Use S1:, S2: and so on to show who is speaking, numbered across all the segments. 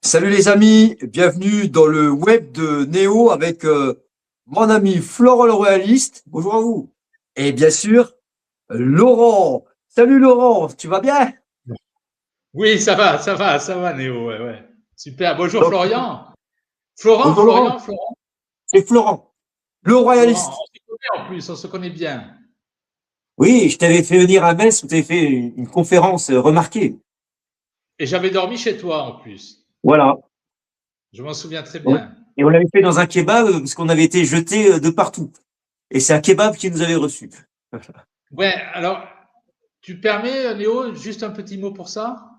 S1: Salut les amis, bienvenue dans le web de Néo avec mon ami Florent le Royaliste. Bonjour à vous. Et bien sûr, Laurent. Salut Laurent, tu vas bien?
S2: Oui, ça va, Néo. Ouais, ouais. Super. Bonjour,
S1: Donc,
S2: Florian. Florent,
S1: bonjour Laurent,
S2: Florian, Florent,
S1: c'est Florent, le
S2: Florent.
S1: Royaliste.
S2: On se connaît en plus, on se connaît bien.
S1: Oui, je t'avais fait venir à Metz où tu avais fait une conférence remarquée.
S2: Et j'avais dormi chez toi en plus.
S1: Voilà.
S2: Je m'en souviens très
S1: Ouais.
S2: bien.
S1: Et on l'avait fait dans un kebab parce qu'on avait été jetés de partout. Et c'est un kebab qui nous avait reçus.
S2: Ouais, alors, tu permets, Néo, juste un petit mot pour ça?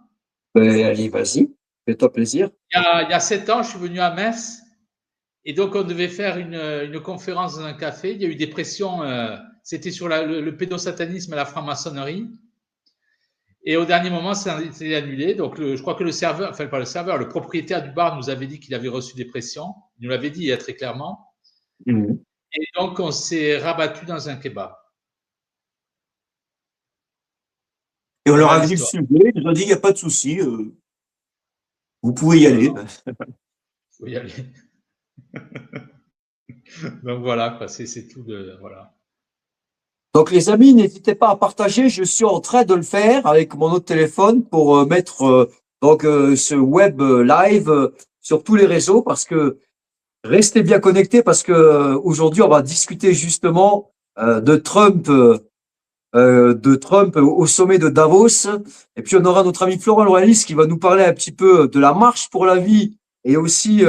S1: Allez, vas-y, fais-toi plaisir.
S2: Il y a 7 ans, je suis venu à Metz et donc on devait faire une conférence dans un café. Il y a eu des pressions, c'était sur le pédosatanisme et la franc-maçonnerie. Et au dernier moment, c'est annulé. Donc, je crois que le serveur, enfin, pas le serveur, le propriétaire du bar nous avait dit qu'il avait reçu des pressions. Il nous l'avait dit très clairement.
S1: Mhm.
S2: Et donc, on s'est rabattu dans un kebab.
S1: Et on leur
S2: Voilà
S1: a vu le
S2: l'histoire.
S1: sujet, ils nous ont dit, il n'y a pas de souci, vous pouvez y aller.
S2: Voilà, il faut y aller. Donc, voilà, quoi, c'est tout. Voilà.
S1: Donc les amis, n'hésitez pas à partager, je suis en train de le faire avec mon autre téléphone pour mettre ce web live sur tous les réseaux parce que restez bien connectés parce que aujourd'hui on va discuter justement de Trump au sommet de Davos. Et puis on aura notre ami Florent Loyalis qui va nous parler un petit peu de la marche pour la vie et aussi,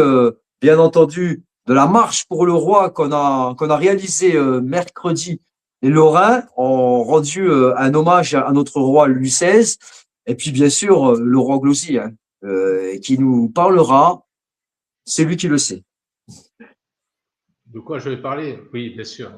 S1: bien entendu, de la marche pour le roi qu'on a réalisé mercredi. Les Lorrains ont rendu un hommage à notre roi Louis XVI. Et puis bien sûr, le roi Glosy, hein, qui nous parlera, c'est lui qui le sait.
S2: De quoi je vais parler? Oui, bien sûr.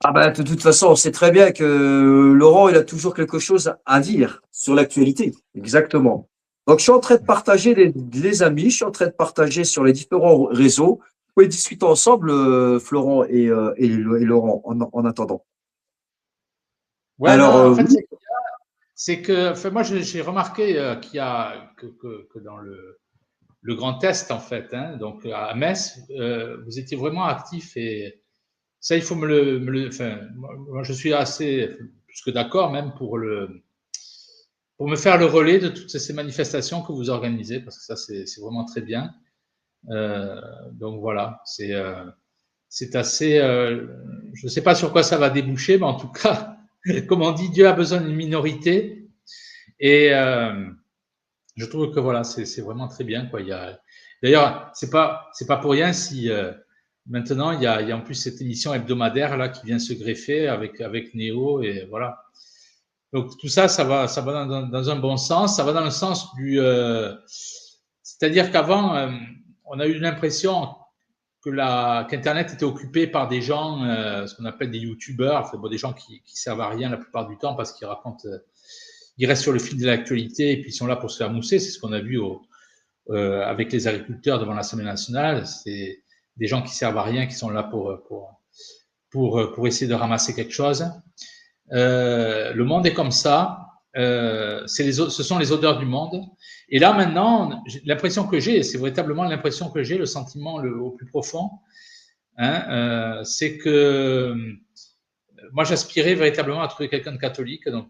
S1: Ah ben, de toute façon, on sait très bien que Laurent, il a toujours quelque chose à dire sur l'actualité. Exactement. Donc, je suis en train de partager les amis, je suis en train de partager sur les différents réseaux. Vous pouvez discuter ensemble, Florent et Laurent, en attendant.
S2: Ouais, non,
S1: Alors,
S2: en fait,
S1: oui,
S2: c'est que, enfin, moi, j'ai remarqué qu'il y a que dans le Grand Est, en fait, hein, donc à Metz, vous étiez vraiment actif et ça, il faut enfin, moi, je suis assez plus que d'accord même pour me faire le relais de toutes ces manifestations que vous organisez, parce que ça, c'est vraiment très bien. Donc voilà, c'est assez. Je ne sais pas sur quoi ça va déboucher, mais en tout cas, comme on dit, Dieu a besoin d'une minorité. Et je trouve que voilà, c'est vraiment très bien, quoi. D'ailleurs, c'est pas pour rien si maintenant il y a en plus cette émission hebdomadaire là qui vient se greffer avec Néo et voilà. Donc tout ça, ça va dans un bon sens. Ça va dans le sens c'est-à-dire qu'avant, on a eu l'impression qu'Internet était occupé par des gens, ce qu'on appelle des youtubeurs, enfin, bon, des gens qui servent à rien la plupart du temps parce qu'ils racontent, ils restent sur le fil de l'actualité et puis ils sont là pour se faire mousser. C'est ce qu'on a vu avec les agriculteurs devant l'Assemblée nationale. C'est des gens qui servent à rien, qui sont là pour essayer de ramasser quelque chose. Le monde est comme ça. Ce sont les odeurs du monde. Et là, maintenant, l'impression que j'ai, c'est véritablement l'impression que j'ai, le sentiment au plus profond, hein, c'est que moi, j'aspirais véritablement à trouver quelqu'un de catholique. Donc,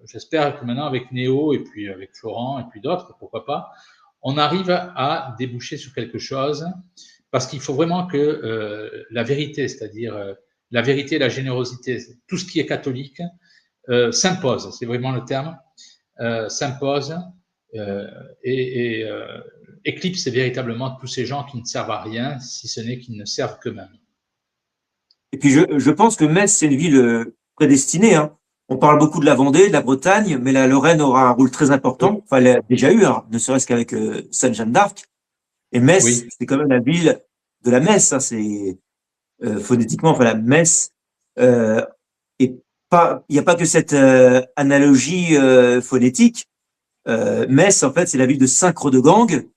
S2: j'espère que maintenant, avec Néo et puis avec Florent et puis d'autres, pourquoi pas, on arrive à déboucher sur quelque chose parce qu'il faut vraiment que la vérité, c'est-à-dire la vérité, la générosité, tout ce qui est catholique, s'impose, c'est vraiment le terme, s'impose euh, et, et éclipse véritablement tous ces gens qui ne servent à rien, si ce n'est qu'ils ne servent qu'eux-mêmes.
S1: et puis je pense que Metz, c'est une ville prédestinée, hein. On parle beaucoup de la Vendée, de la Bretagne, mais la Lorraine aura un rôle très
S2: Oui,
S1: important. Enfin, elle a déjà eu, hein, ne serait-ce qu'avec Sainte-Jeanne d'Arc. Et Metz,
S2: oui,
S1: c'est quand même la ville de la messe, hein, c'est phonétiquement, enfin la messe. Euh, et pas, il n'y a pas que cette analogie phonétique. Metz, en fait, c'est la ville de Saint-Croix-de-Gangue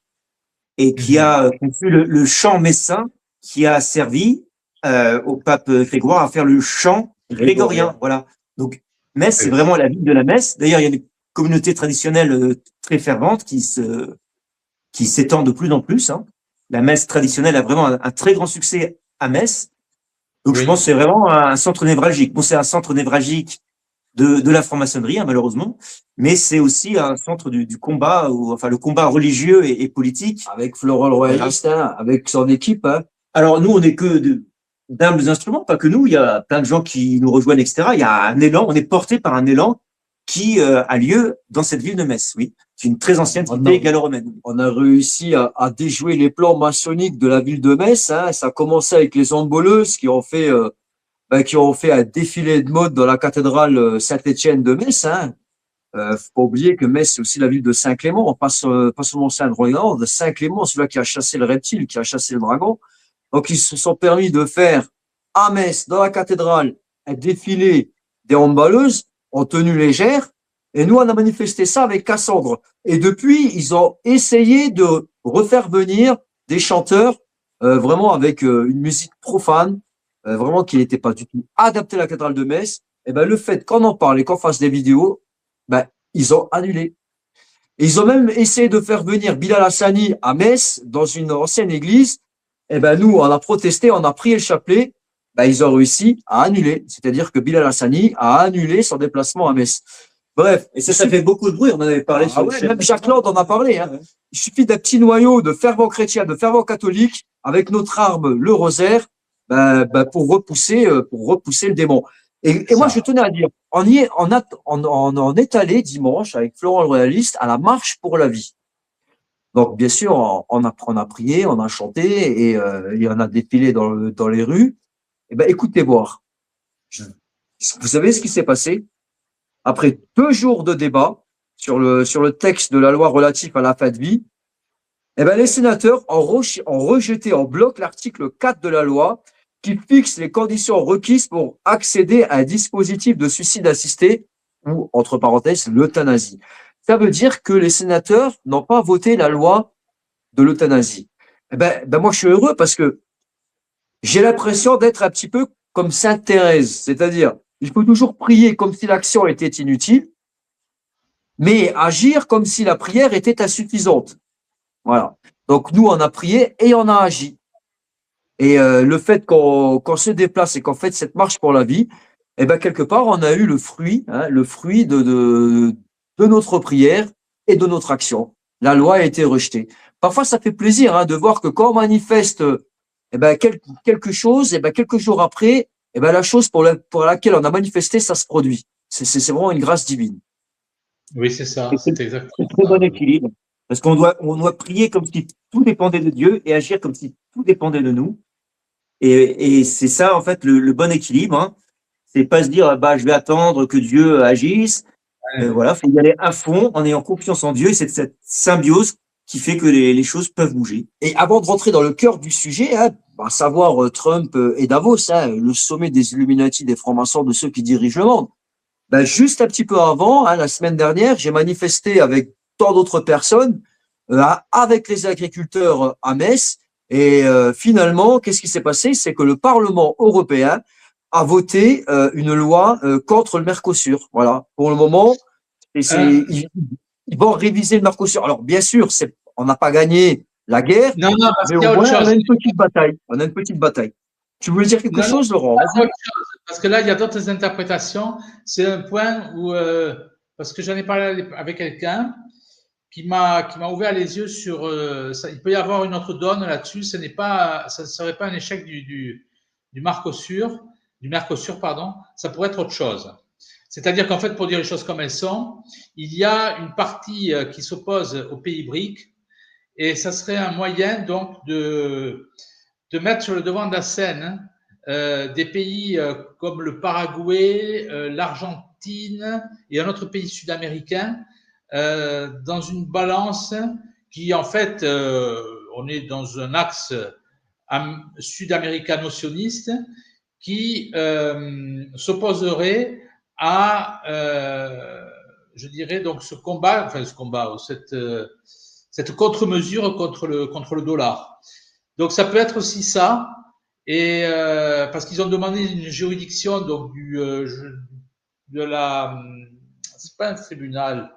S1: et qui
S2: mm-hmm.
S1: a conçu le chant messin qui a servi au pape Grégoire à faire le chant grégorien. Voilà. Donc, Metz, c'est vraiment la ville de la messe. D'ailleurs, il y a des communautés traditionnelles très ferventes
S3: qui s'étend de plus en plus. Hein. La messe traditionnelle a vraiment un très grand succès à Metz. Donc,
S2: Oui.
S3: je pense que c'est vraiment un centre névralgique. Bon, c'est un centre névralgique de la franc-maçonnerie, hein, malheureusement, mais c'est aussi un centre du combat, enfin, le combat religieux et politique.
S1: Avec Florent le Royaliste, hein, avec son équipe. Hein.
S3: Alors, nous, on n'est que d'humbles instruments, pas que nous. Il y a plein de gens qui nous rejoignent, etc. Il y a un élan, on est porté par un élan qui a lieu dans cette ville de Metz, oui. C'est une très ancienne cité gallo-romaine.
S1: On a réussi à déjouer les plans maçonniques de la ville de Metz. Hein. Ça a commencé avec les emboleuses qui ont fait un défilé de mode dans la cathédrale Saint-Étienne de Metz. Hein. Faut pas oublier que Metz, c'est aussi la ville de Saint-Clément, pas seulement Saint-Roland, de Saint-Clément, celui qui a chassé le reptile, qui a chassé le dragon. Donc, ils se sont permis de faire à Metz, dans la cathédrale, un défilé des handballeuses en tenue légère. Et nous, on a manifesté ça avec Cassandre. Et depuis, ils ont essayé de refaire venir des chanteurs, vraiment avec une musique profane, vraiment qui n'était pas du tout adaptée à la cathédrale de Metz. Et ben, le fait qu'on en parle et qu'on fasse des vidéos, ben, ils ont annulé. Et ils ont même essayé de faire venir Bilal Hassani à Metz, dans une ancienne église. Et ben, nous, on a protesté, on a prié le chapelet. Ben, ils ont réussi à annuler. C'est-à-dire que Bilal Hassani a annulé son déplacement à Metz. Bref.
S3: Et ça fait beaucoup de bruit. On en avait parlé sur le
S1: ouais, même Jacques Land en a parlé. Hein. Il suffit d'un petit noyau de fervents chrétiens, de fervents catholiques, avec notre arme, le rosaire, pour repousser le démon. Et moi, je tenais à dire, on est allé dimanche avec Florent le Royaliste à la marche pour la vie. Donc, bien sûr, on a prié, on a chanté et on a défilé dans les rues. Eh ben, écoutez voir. Vous savez ce qui s'est passé? Après 2 jours de débat sur le texte de la loi relative à la fin de vie, eh ben, les sénateurs ont rejeté en bloc l'article 4 de la loi qui fixe les conditions requises pour accéder à un dispositif de suicide assisté ou, entre parenthèses, l'euthanasie. Ça veut dire que les sénateurs n'ont pas voté la loi de l'euthanasie. Eh ben, moi, je suis heureux parce que j'ai l'impression d'être un petit peu comme Sainte Thérèse, c'est-à-dire, il faut toujours prier comme si l'action était inutile, mais agir comme si la prière était insuffisante. Voilà. Donc, nous, on a prié et on a agi. Et le fait qu'on se déplace et qu'on fait cette marche pour la vie, eh ben quelque part, on a eu le fruit de notre prière et de notre action. La loi a été rejetée. Parfois, ça fait plaisir de voir que quand on manifeste quelque chose, quelques jours après, la chose pour laquelle on a manifesté, ça se produit. C'est vraiment une grâce divine.
S2: Oui, c'est ça. C'est exactement
S3: un très bon équilibre. Parce qu'on doit prier comme si tout dépendait de Dieu et agir comme si tout dépendait de nous. Et c'est ça, en fait, le bon équilibre. Hein. C'est pas se dire, je vais attendre que Dieu agisse. Voilà, faut y aller à fond en ayant confiance en Dieu. Et c'est cette symbiose qui fait que les choses peuvent bouger.
S1: Et avant de rentrer dans le cœur du sujet, à savoir Trump et Davos, le sommet des Illuminati, des francs-maçons, de ceux qui dirigent le monde. Juste un petit peu avant, la semaine dernière, j'ai manifesté avec tant d'autres personnes, avec les agriculteurs à Metz. Et finalement, qu'est-ce qui s'est passé? C'est que le Parlement européen a voté une loi contre le Mercosur. Voilà. Pour le moment, ils vont réviser le Mercosur. Alors, bien sûr, on n'a pas gagné la guerre,
S2: non, parce
S1: mais au moins, on a une petite bataille. On a une petite bataille. Tu voulais dire quelque chose, Laurent?
S2: Parce que là, il y a d'autres interprétations. C'est un point où, parce que j'en ai parlé avec quelqu'un qui m'a ouvert les yeux sur ça. Il peut y avoir une autre donne là-dessus. Ça ne serait pas un échec du Mercosur, pardon. Ça pourrait être autre chose. C'est-à-dire qu'en fait, pour dire les choses comme elles sont, il y a une partie qui s'oppose aux pays BRIC et ça serait un moyen donc de mettre sur le devant de la scène des pays comme le Paraguay, l'Argentine et un autre pays sud-américain dans une balance qui, en fait, on est dans un axe sud-américano-sioniste qui s'opposerait à, je dirais, donc ce combat, cette contre-mesure contre le dollar. Donc, ça peut être aussi ça. Et parce qu'ils ont demandé une juridiction donc c'est pas un tribunal,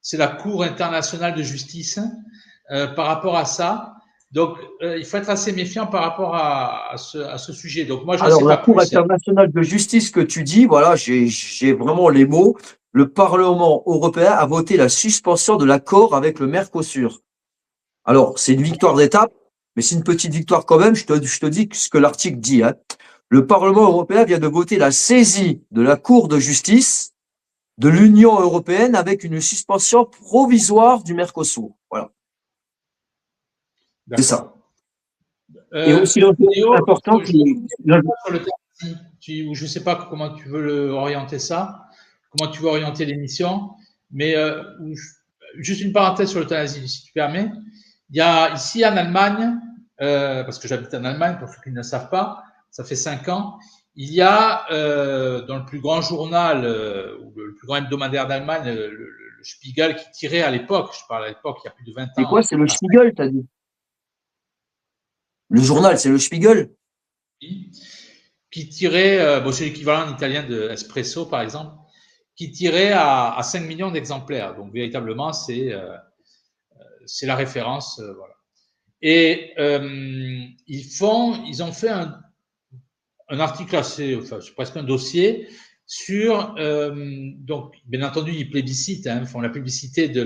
S2: c'est la Cour internationale de justice par rapport à ça. Donc, il faut être assez méfiant par rapport à ce sujet. Donc, moi, je ne
S1: Alors,
S2: sais
S1: la
S2: pas
S1: Cour
S2: plus.
S1: internationale de justice que tu dis, voilà, j'ai vraiment les mots. Le Parlement européen a voté la suspension de l'accord avec le Mercosur. Alors, c'est une victoire d'étape, mais c'est une petite victoire quand même. Je te dis ce que l'article dit, hein. Le Parlement européen vient de voter la saisie de la Cour de justice de l'Union européenne avec une suspension provisoire du Mercosur. Voilà, c'est ça. Et aussi,
S2: Léo,
S1: important,
S2: je sur le thème, je ne sais pas comment tu veux orienter ça, comment tu veux orienter l'émission, mais juste une parenthèse sur l'euthanasie, si tu permets. Il y a ici en Allemagne, parce que j'habite en Allemagne, pour ceux qui ne le savent pas, ça fait 5 ans, il y a dans le plus grand journal, ou le plus grand hebdomadaire d'Allemagne, le Spiegel, qui tirait à l'époque, je parle à l'époque, il y a plus de 20
S1: c'est
S2: ans.
S1: quoi? C'est le Spiegel, t'as dit? Le journal, c'est le Spiegel?
S2: Qui tirait, bon, c'est l'équivalent en italien de Espresso, par exemple, qui tirait à 5 millions d'exemplaires. Donc, véritablement, c'est la référence. Voilà. Et ils ont fait un article assez, enfin, c'est presque un dossier sur, donc, bien entendu, ils plébiscitent, hein, font la publicité de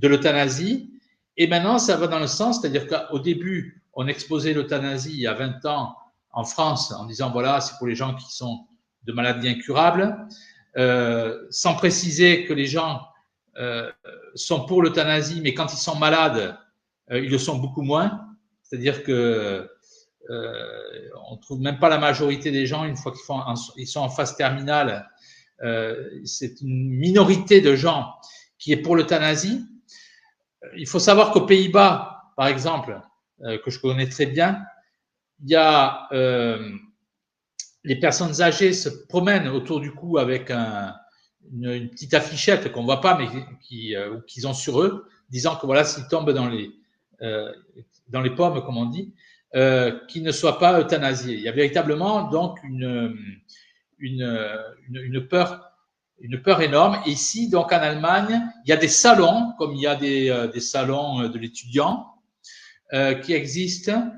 S2: l'euthanasie. Et maintenant, ça va dans le sens, c'est-à-dire qu'au début, on exposait l'euthanasie il y a 20 ans en France en disant, voilà, c'est pour les gens qui sont de maladies incurables, sans préciser que les gens sont pour l'euthanasie, mais quand ils sont malades, ils le sont beaucoup moins. C'est-à-dire que on ne trouve même pas la majorité des gens, une fois qu'ils sont en phase terminale, c'est une minorité de gens qui est pour l'euthanasie. Il faut savoir qu'aux Pays-Bas, par exemple, que je connais très bien, il y a les personnes âgées se promènent autour du cou avec une petite affichette qu'on ne voit pas, mais qu'ils ont sur eux, disant que voilà, s'ils tombent dans les pommes, comme on dit, qu'ils ne soient pas euthanasiés. Il y a véritablement donc une peur énorme. Et ici, donc en Allemagne, il y a des salons, comme il y a des salons de l'étudiant, qui existent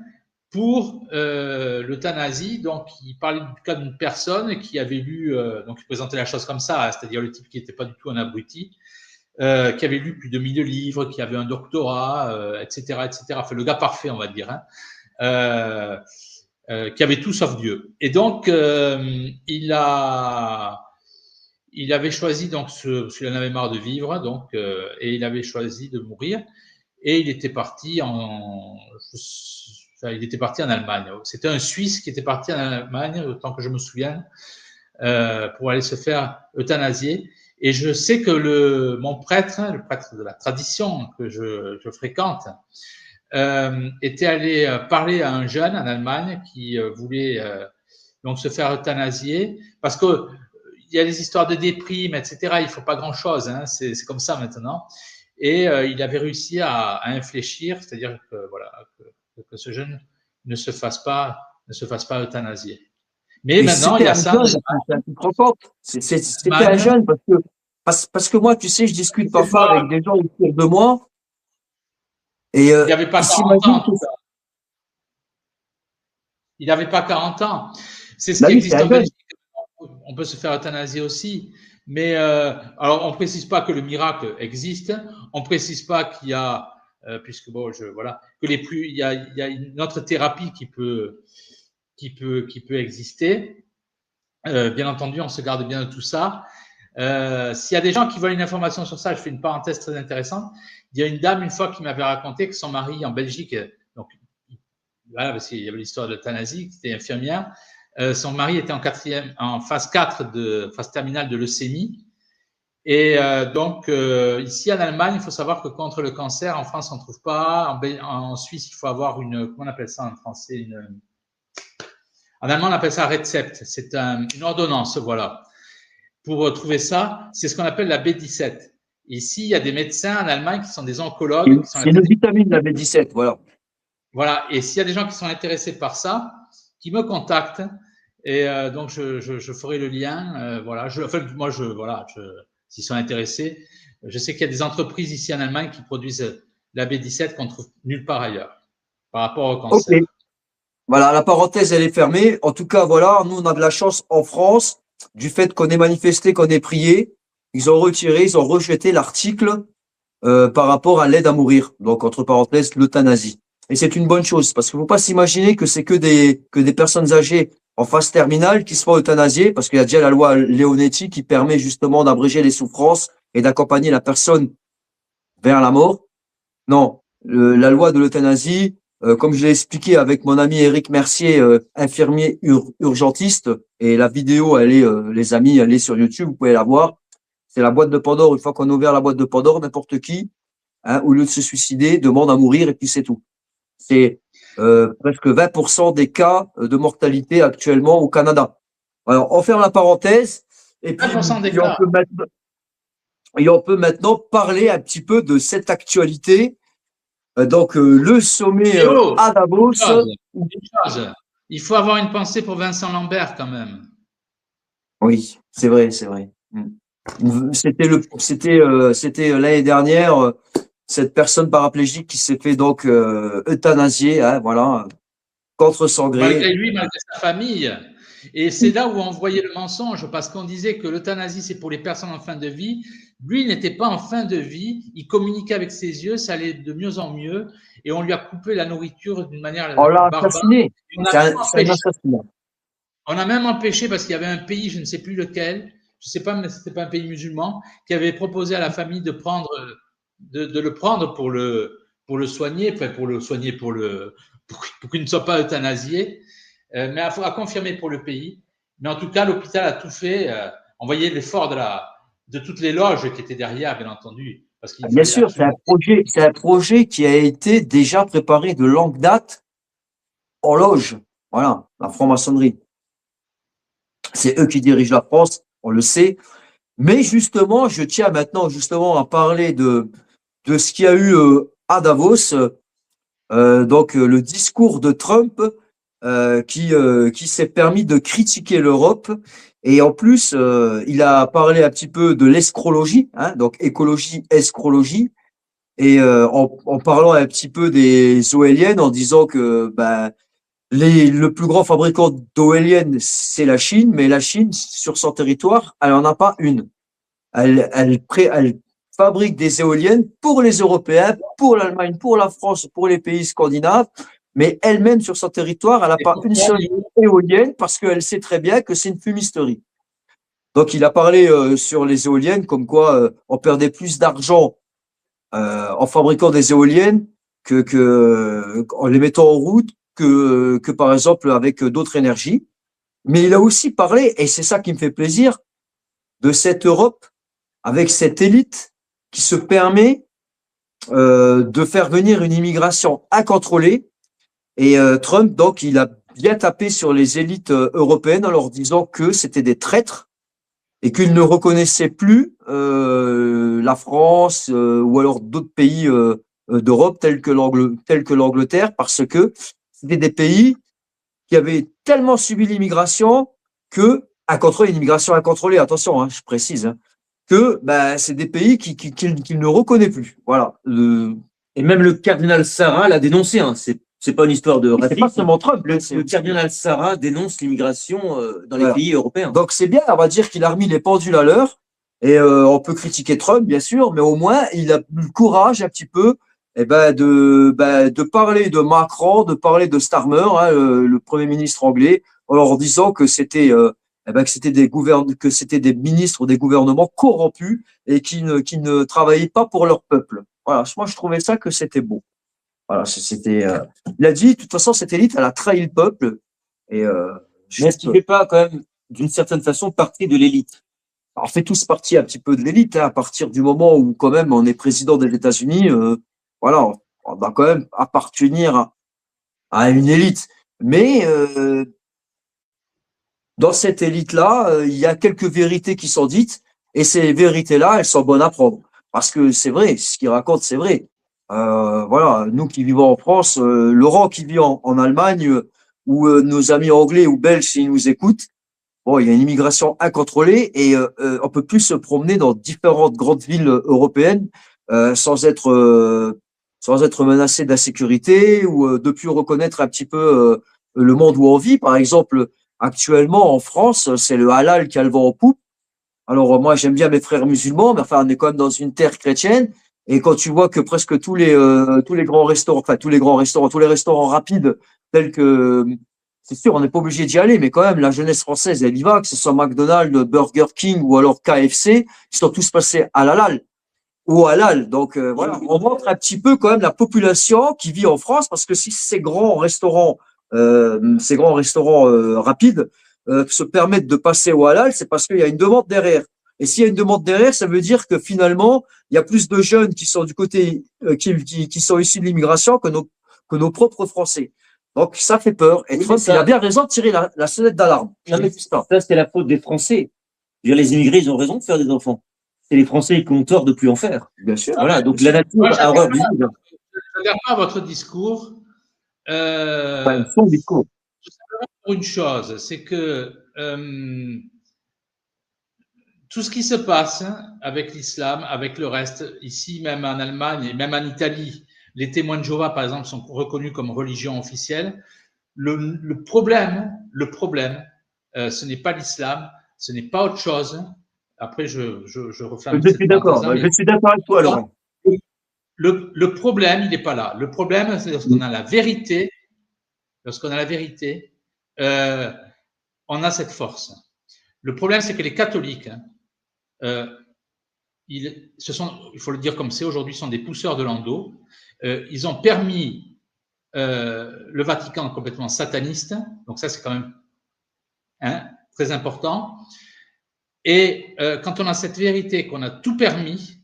S2: pour l'euthanasie. Donc, il parlait du cas d'une personne qui avait lu, donc il présentait la chose comme ça, hein, c'est-à-dire le type qui n'était pas du tout un abruti, qui avait lu plus de 1000 livres, qui avait un doctorat, etc., etc. Enfin, le gars parfait, on va dire, hein, qui avait tout sauf Dieu. Et donc, il avait choisi, donc, parce qu'il en avait marre de vivre, donc, et il avait choisi de mourir. Et il était parti en Allemagne. C'était un Suisse qui était parti en Allemagne, autant que je me souvienne, pour aller se faire euthanasier. Et je sais que mon prêtre, le prêtre de la tradition que je fréquente, était allé parler à un jeune en Allemagne qui voulait donc se faire euthanasier, parce que il y a des histoires de déprime, etc. Il ne faut pas grand-chose, hein, c'est comme ça maintenant. Et il avait réussi à infléchir, c'est-à-dire que voilà, que ce jeune ne se fasse pas euthanasier. Mais
S1: Et
S2: maintenant, il y a ça.
S1: tu te rends compte? C'était un jeune parce que moi, tu sais, je discute parfois avec des gens autour de moi. Et
S2: il n'avait pas 40 ans. Il n'avait pas 40 ans. C'est ce qui existe en Belgique. On peut se faire euthanasier aussi. Mais alors, on ne précise pas que le miracle existe. On ne précise pas qu'il y a, puisque bon, voilà, que il y a une autre thérapie qui peut exister. Bien entendu, on se garde bien de tout ça. S'il y a des gens qui veulent une information sur ça, je fais une parenthèse très intéressante. Il y a une dame une fois qui m'avait raconté que son mari en Belgique, donc voilà, parce qu'il y avait l'histoire de l'euthanasie, qui était infirmière. Son mari était en phase 4 phase terminale de leucémie. Et donc, ici en Allemagne, il faut savoir que contre le cancer, en France, on ne trouve pas. En Suisse, il faut avoir comment on appelle ça en français? En allemand, on appelle ça Rezept. C'est une ordonnance, voilà. Pour trouver ça, c'est ce qu'on appelle la B17. Ici, il y a des médecins en Allemagne qui sont des oncologues.
S1: C'est une vitamine, la B17, voilà. Voilà.
S2: Et s'il y a des gens qui sont intéressés par ça, qui me contactent. Et donc, je ferai le lien. Voilà. S'ils sont intéressés, je sais qu'il y a des entreprises ici en Allemagne qui produisent la B17 qu'on trouve nulle part ailleurs par rapport au
S1: Ok.
S2: cancer.
S1: Voilà, la parenthèse, elle est fermée. En tout cas, voilà, nous, on a de la chance en France, du fait qu'on ait manifesté, qu'on ait prié. Ils ont rejeté l'article par rapport à l'aide à mourir. Donc, entre parenthèses, l'euthanasie. Et c'est une bonne chose, parce qu'il ne faut pas s'imaginer que c'est que des personnes âgées en phase terminale qui se font euthanasier, parce qu'il y a déjà la loi Leonetti qui permet justement d'abréger les souffrances et d'accompagner la personne vers la mort. Non, la loi de l'euthanasie, comme je l'ai expliqué avec mon ami Éric Mercier, infirmier urgentiste, et la vidéo, elle est, les amis, elle est sur YouTube, vous pouvez la voir. C'est la boîte de Pandore. Une fois qu'on a ouvert la boîte de Pandore, n'importe qui, au lieu de se suicider, demande à mourir et puis c'est tout. C'est presque 20% des cas de mortalité actuellement au Canada. Alors, on ferme la parenthèse et puis
S2: 20% des
S1: et on
S2: cas.
S1: peut maintenant, et on peut maintenant parler un petit peu de cette actualité. Donc, le sommet
S2: Théo,
S1: à Davos.
S2: une chose. Il faut avoir une pensée pour Vincent Lambert quand même.
S1: Oui, c'est vrai, c'est vrai. C'était l'année dernière cette personne paraplégique qui s'est fait donc euthanasier, hein, voilà, contre son gré.
S2: Malgré lui, malgré sa famille. Et c'est là où on voyait le mensonge, parce qu'on disait que l'euthanasie, c'est pour les personnes en fin de vie. Lui, il n'était pas en fin de vie, il communiquait avec ses yeux, ça allait de mieux en mieux, et on lui a coupé la nourriture d'une manière
S1: On l'a
S2: barbare.
S1: assassiné.
S2: On
S1: C'est un assassinat.
S2: On a même empêché, parce qu'il y avait un pays, je ne sais plus lequel, je ne sais pas, mais ce n'était pas un pays musulman, qui avait proposé à la famille de prendre, de le prendre pour le soigner, enfin pour le soigner, pour qu'il ne soit pas euthanasié, mais à confirmer pour le pays. Mais en tout cas, l'hôpital a tout fait. On voyait l'effort de toutes les loges qui étaient derrière, bien entendu, parce qu'il
S1: Bien
S2: fallait
S1: sûr,
S2: absolument.
S1: c'est un projet qui a été déjà préparé de longue date en loge. Voilà, la franc-maçonnerie. C'est eux qui dirigent la France, on le sait. Mais justement, je tiens maintenant justement à parler de ce qu'il y a eu à Davos. Donc le discours de Trump qui s'est permis de critiquer l'Europe et en plus il a parlé un petit peu de l'escrologie, hein, donc écologie, escrologie et en parlant un petit peu des eaux-éoliennes en disant que le plus grand fabricant d'eau éolienne c'est la Chine, mais la Chine sur son territoire elle en a pas une. Elle fabrique des éoliennes pour les Européens, pour l'Allemagne, pour la France, pour les pays scandinaves, mais elle-même sur son territoire, elle n'a pas une seule éolienne parce qu'elle sait très bien que c'est une fumisterie. Donc il a parlé sur les éoliennes comme quoi on perdait plus d'argent en fabriquant des éoliennes en les mettant en route que par exemple avec d'autres énergies. Mais il a aussi parlé, et c'est ça qui me fait plaisir, de cette Europe avec cette élite qui se permet de faire venir une immigration incontrôlée. Et Trump, donc, il a bien tapé sur les élites européennes en leur disant que c'était des traîtres et qu'il ne reconnaissait plus la France ou alors d'autres pays d'Europe tels que l'Angleterre parce que c'était des pays qui avaient tellement subi l'immigration que une immigration incontrôlée, attention, hein, je précise, hein, que c'est des pays qu'il ne reconnaît plus. Voilà.
S3: Et même le cardinal Sarah l'a dénoncé. Hein. C'est pas une histoire de
S1: C'est pas
S3: racisme.
S1: seulement Trump.
S3: Le cardinal Sarah dénonce l'immigration dans les
S1: Voilà.
S3: pays européens.
S1: Donc c'est bien, on va dire qu'il a remis les pendules à l'heure. Et on peut critiquer Trump, bien sûr, mais au moins il a eu le courage un petit peu de parler de Macron, de parler de Starmer, hein, le Premier ministre anglais, en leur disant que c'était que c'était des ministres ou des gouvernements corrompus et qui ne travaillaient pas pour leur peuple. Voilà, moi je trouvais ça que c'était beau. Voilà, il a dit de toute façon cette élite elle a trahi le peuple et
S3: Mais est-ce qu'il ne fait pas quand même d'une certaine façon partie de l'élite?
S1: on fait tous partie un petit peu de l'élite, hein, à partir du moment où quand même on est président des États-Unis, voilà, on va quand même appartenir à une élite. Mais dans cette élite-là, il y a quelques vérités qui sont dites, et ces vérités-là, elles sont bonnes à prendre. Parce que c'est vrai, ce qu'il raconte, c'est vrai. Voilà, nous qui vivons en France, Laurent qui vit en Allemagne, ou nos amis anglais ou belges s'ils nous écoutent, bon, il y a une immigration incontrôlée et on peut plus se promener dans différentes grandes villes européennes sans être sans être menacé d'insécurité ou de plus reconnaître un petit peu le monde où on vit. Par exemple, actuellement en France, c'est le halal qui a le vent en poupe. Alors moi, j'aime bien mes frères musulmans, mais enfin, on est quand même dans une terre chrétienne. Et quand tu vois que presque tous les grands restaurants, enfin tous les restaurants rapides tels que, c'est sûr, on n'est pas obligé d'y aller, mais quand même, la jeunesse française, elle y va, que ce soit McDonald's, Burger King ou alors KFC, ils sont tous passés à l'halal ou halal. Donc voilà, on montre un petit peu quand même la population qui vit en France, parce que si ces grands restaurants rapides se permettent de passer au halal, c'est parce qu'il y a une demande derrière. Et s'il y a une demande derrière, ça veut dire que finalement, il y a plus de jeunes qui sont du côté qui sont issus de l'immigration que nos propres Français. Donc ça fait peur. Et
S3: Oui,
S1: Trump, il a bien raison de tirer la sonnette d'alarme.
S3: Ça, c'est la faute des Français. Je veux dire, les immigrés, ils ont raison de faire des enfants. C'est les Français qui ont tort de plus en faire.
S1: Bien sûr.
S3: Voilà, donc la nature a horreur du vide.
S2: Je n'adhère pas à votre discours.
S3: Enfin, son discours.
S2: Pour une chose, c'est que tout ce qui se passe avec l'islam, avec le reste, ici même en Allemagne et même en Italie, les témoins de Jéhovah, par exemple, sont reconnus comme religion officielle. Le problème, ce n'est pas l'islam, ce n'est pas autre chose. Après, je referme.
S3: Je suis d'accord. Je suis d'accord avec toi, Laurent.
S2: Le problème, il n'est pas là. Le problème, c'est lorsqu'on a la vérité. Lorsqu'on a la vérité, on a cette force. Le problème, c'est que les catholiques, il faut le dire comme c'est aujourd'hui, sont des pousseurs de landau. Ils ont permis le Vatican complètement sataniste. Donc ça, c'est quand même très important. Et quand on a cette vérité, qu'on a tout permis,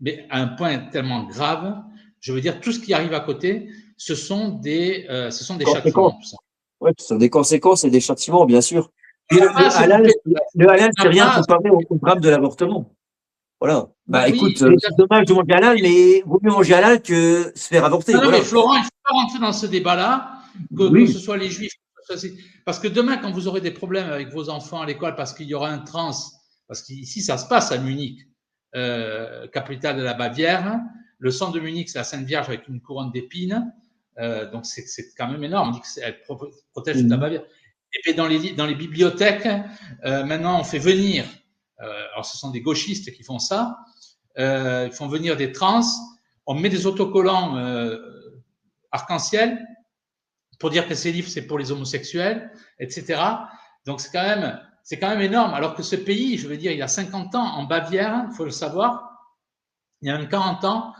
S2: mais à un point tellement grave, je veux dire, tout ce qui arrive à côté, ce sont des châtiments. Tout ça.
S1: Oui, ce sont des conséquences et des châtiments, bien sûr.
S3: Et le halal, c'est rien comparé au drame de l'avortement. Voilà. Bah,
S2: oui,
S3: écoute, c'est dommage de manger halal, mais vaut mieux manger halal que se faire avorter.
S2: Non,
S3: voilà.
S2: mais Florent, il ne faut pas rentrer dans ce débat-là, que ce soit les juifs. Parce que demain, quand vous aurez des problèmes avec vos enfants à l'école, parce qu'il y aura un trans, parce qu'ici, ça se passe à Munich, capitale de la Bavière. Le centre de Munich, c'est la Sainte Vierge avec une couronne d'épines. Donc, c'est quand même énorme. On dit qu'elle protège toute la Bavière. Et puis, dans les bibliothèques, maintenant, on fait venir, alors ce sont des gauchistes qui font ça, ils font venir des trans, on met des autocollants arc-en-ciel pour dire que ces livres, c'est pour les homosexuels, etc. Donc, c'est quand même énorme. Alors que ce pays, je veux dire, il y a 50 ans, en Bavière, il faut le savoir, il y a même 40 ans,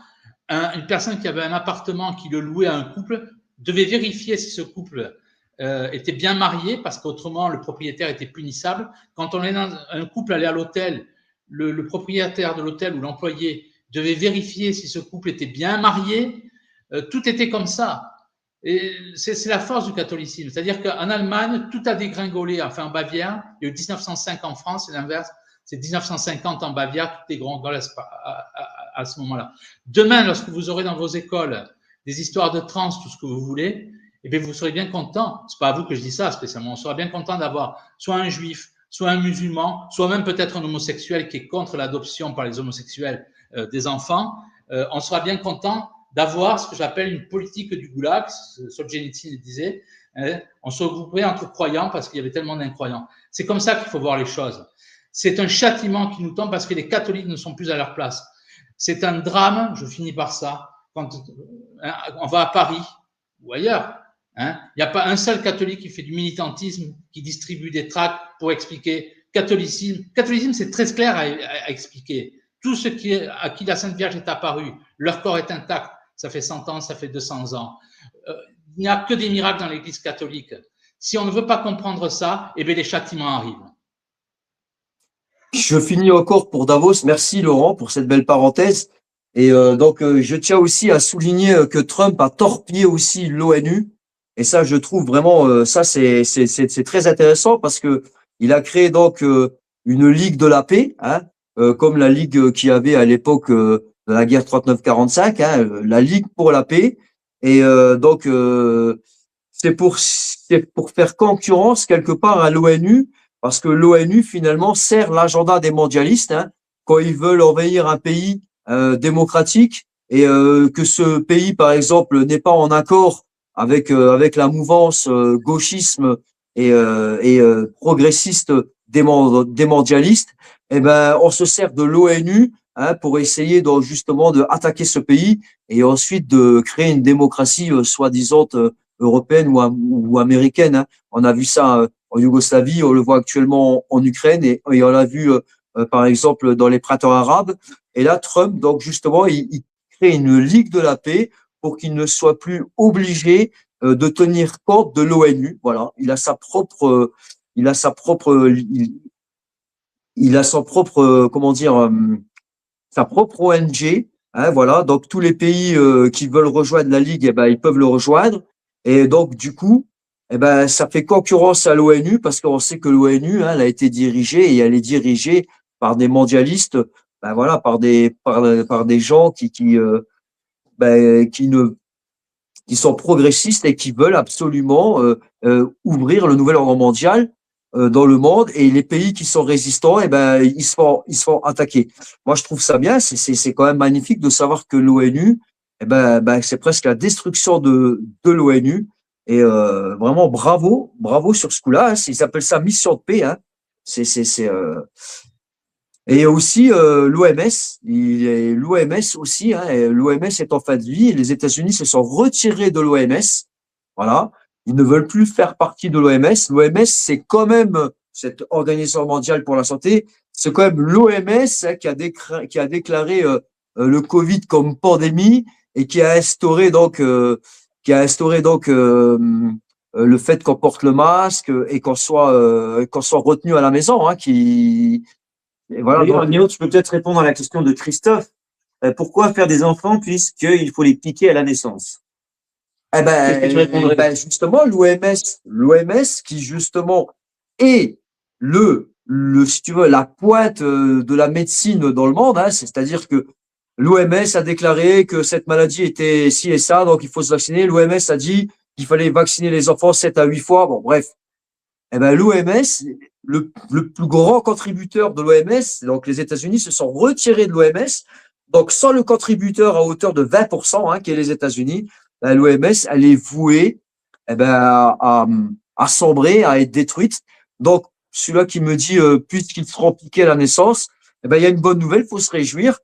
S2: une personne qui avait un appartement qui le louait à un couple devait vérifier si ce couple était bien marié, parce qu'autrement, le propriétaire était punissable. Quand un couple allait à l'hôtel, le propriétaire de l'hôtel ou l'employé devait vérifier si ce couple était bien marié. Tout était comme ça. Et c'est la force du catholicisme. C'est-à-dire qu'en Allemagne, tout a dégringolé. Enfin, en Bavière, il y a eu 1905 en France, c'est l'inverse. C'est 1950 en Bavière, tout est dégringolé à ce moment-là. Demain, lorsque vous aurez dans vos écoles des histoires de trans, tout ce que vous voulez, eh bien, vous serez bien content. C'est pas à vous que je dis ça spécialement. On sera bien content d'avoir soit un juif, soit un musulman, soit même peut-être un homosexuel qui est contre l'adoption par les homosexuels des enfants. On sera bien content d'avoir ce que j'appelle une politique du goulag. Solzhenitsyn le disait. On se regrouperait entre croyants parce qu'il y avait tellement d'incroyants. C'est comme ça qu'il faut voir les choses. C'est un châtiment qui nous tombe parce que les catholiques ne sont plus à leur place. C'est un drame, je finis par ça, quand on va à Paris ou ailleurs. Il n'y a pas un seul catholique qui fait du militantisme, qui distribue des tracts pour expliquer catholicisme. Catholicisme, c'est très clair à expliquer. Tout ce à qui la Sainte Vierge est apparue, leur corps est intact. Ça fait 100 ans, ça fait 200 ans. Il n'y a que des miracles dans l'Église catholique. Si on ne veut pas comprendre ça, eh bien les châtiments arrivent.
S1: Je finis encore pour Davos. Merci Laurent pour cette belle parenthèse. Et donc, je tiens aussi à souligner que Trump a torpillé aussi l'ONU. Et ça, je trouve vraiment, ça c'est très intéressant parce que il a créé donc une ligue de la paix, comme la ligue qu'il y avait à l'époque de la guerre 39-45, la ligue pour la paix. Et donc c'est pour faire concurrence quelque part à l'ONU, parce que l'ONU finalement sert l'agenda des mondialistes quand ils veulent envahir un pays démocratique. et que ce pays, par exemple, n'est pas en accord avec la mouvance gauchisme et progressiste des mondialistes, eh ben, on se sert de l'ONU pour essayer justement de attaquer ce pays et ensuite de créer une démocratie soi-disant européenne ou américaine. Hein. On a vu ça en Yougoslavie, on le voit actuellement en Ukraine et on l'a vu par exemple dans les printemps arabes. Et là, Trump, donc justement, il crée une Ligue de la paix pour qu'il ne soit plus obligé de tenir compte de l'ONU. Voilà, il a sa propre, il a sa propre, il a son propre, comment dire, sa propre ONG. Hein, voilà, donc tous les pays qui veulent rejoindre la Ligue, eh ben, ils peuvent le rejoindre. Et donc, du coup, eh ben, ça fait concurrence à l'ONU parce qu'on sait que l'ONU, hein, elle a été dirigée et elle est dirigée par des mondialistes, ben voilà, par des gens qui ne qui sont progressistes et qui veulent absolument ouvrir le nouvel ordre mondial dans le monde, et les pays qui sont résistants, eh ben, ils se font attaquer. Moi, je trouve ça bien. C'est quand même magnifique de savoir que l'ONU, eh ben, c'est presque la destruction de l'ONU. Et vraiment, bravo sur ce coup-là. Hein. Ils appellent ça mission de paix. Hein. C'est et aussi l'OMS, l'OMS aussi, hein, l'OMS est en fin de vie. Les États-Unis se sont retirés de l'OMS. Voilà, ils ne veulent plus faire partie de l'OMS. L'OMS, c'est quand même cette organisation mondiale pour la santé. C'est quand même l'OMS hein, qui a déclaré le Covid comme pandémie et qui a instauré donc le fait qu'on porte le masque et qu'on soit retenu à la maison, hein, qui et voilà,
S3: D'ailleurs,
S1: donc,
S3: Néo, tu peux peut-être répondre à la question de Christophe. Pourquoi faire des enfants puisqu'il faut les piquer à la naissance? Qu'est-ce que tu répondrais?
S1: justement, l'OMS qui justement est si tu veux, la pointe de la médecine dans le monde, hein, c'est-à-dire que l'OMS a déclaré que cette maladie était ci et ça, donc il faut se vacciner. L'OMS a dit qu'il fallait vacciner les enfants 7 à 8 fois. Bon, bref. Eh ben, l'OMS, le plus grand contributeur de l'OMS, donc les États-Unis se sont retirés de l'OMS. Donc, sans le contributeur à hauteur de 20%, hein, qui est les États-Unis, l'OMS, elle est vouée eh ben, à sombrer, à être détruite. Donc, celui-là qui me dit, puisqu'ils seront piqués à la naissance, eh ben, il y a une bonne nouvelle, il faut se réjouir.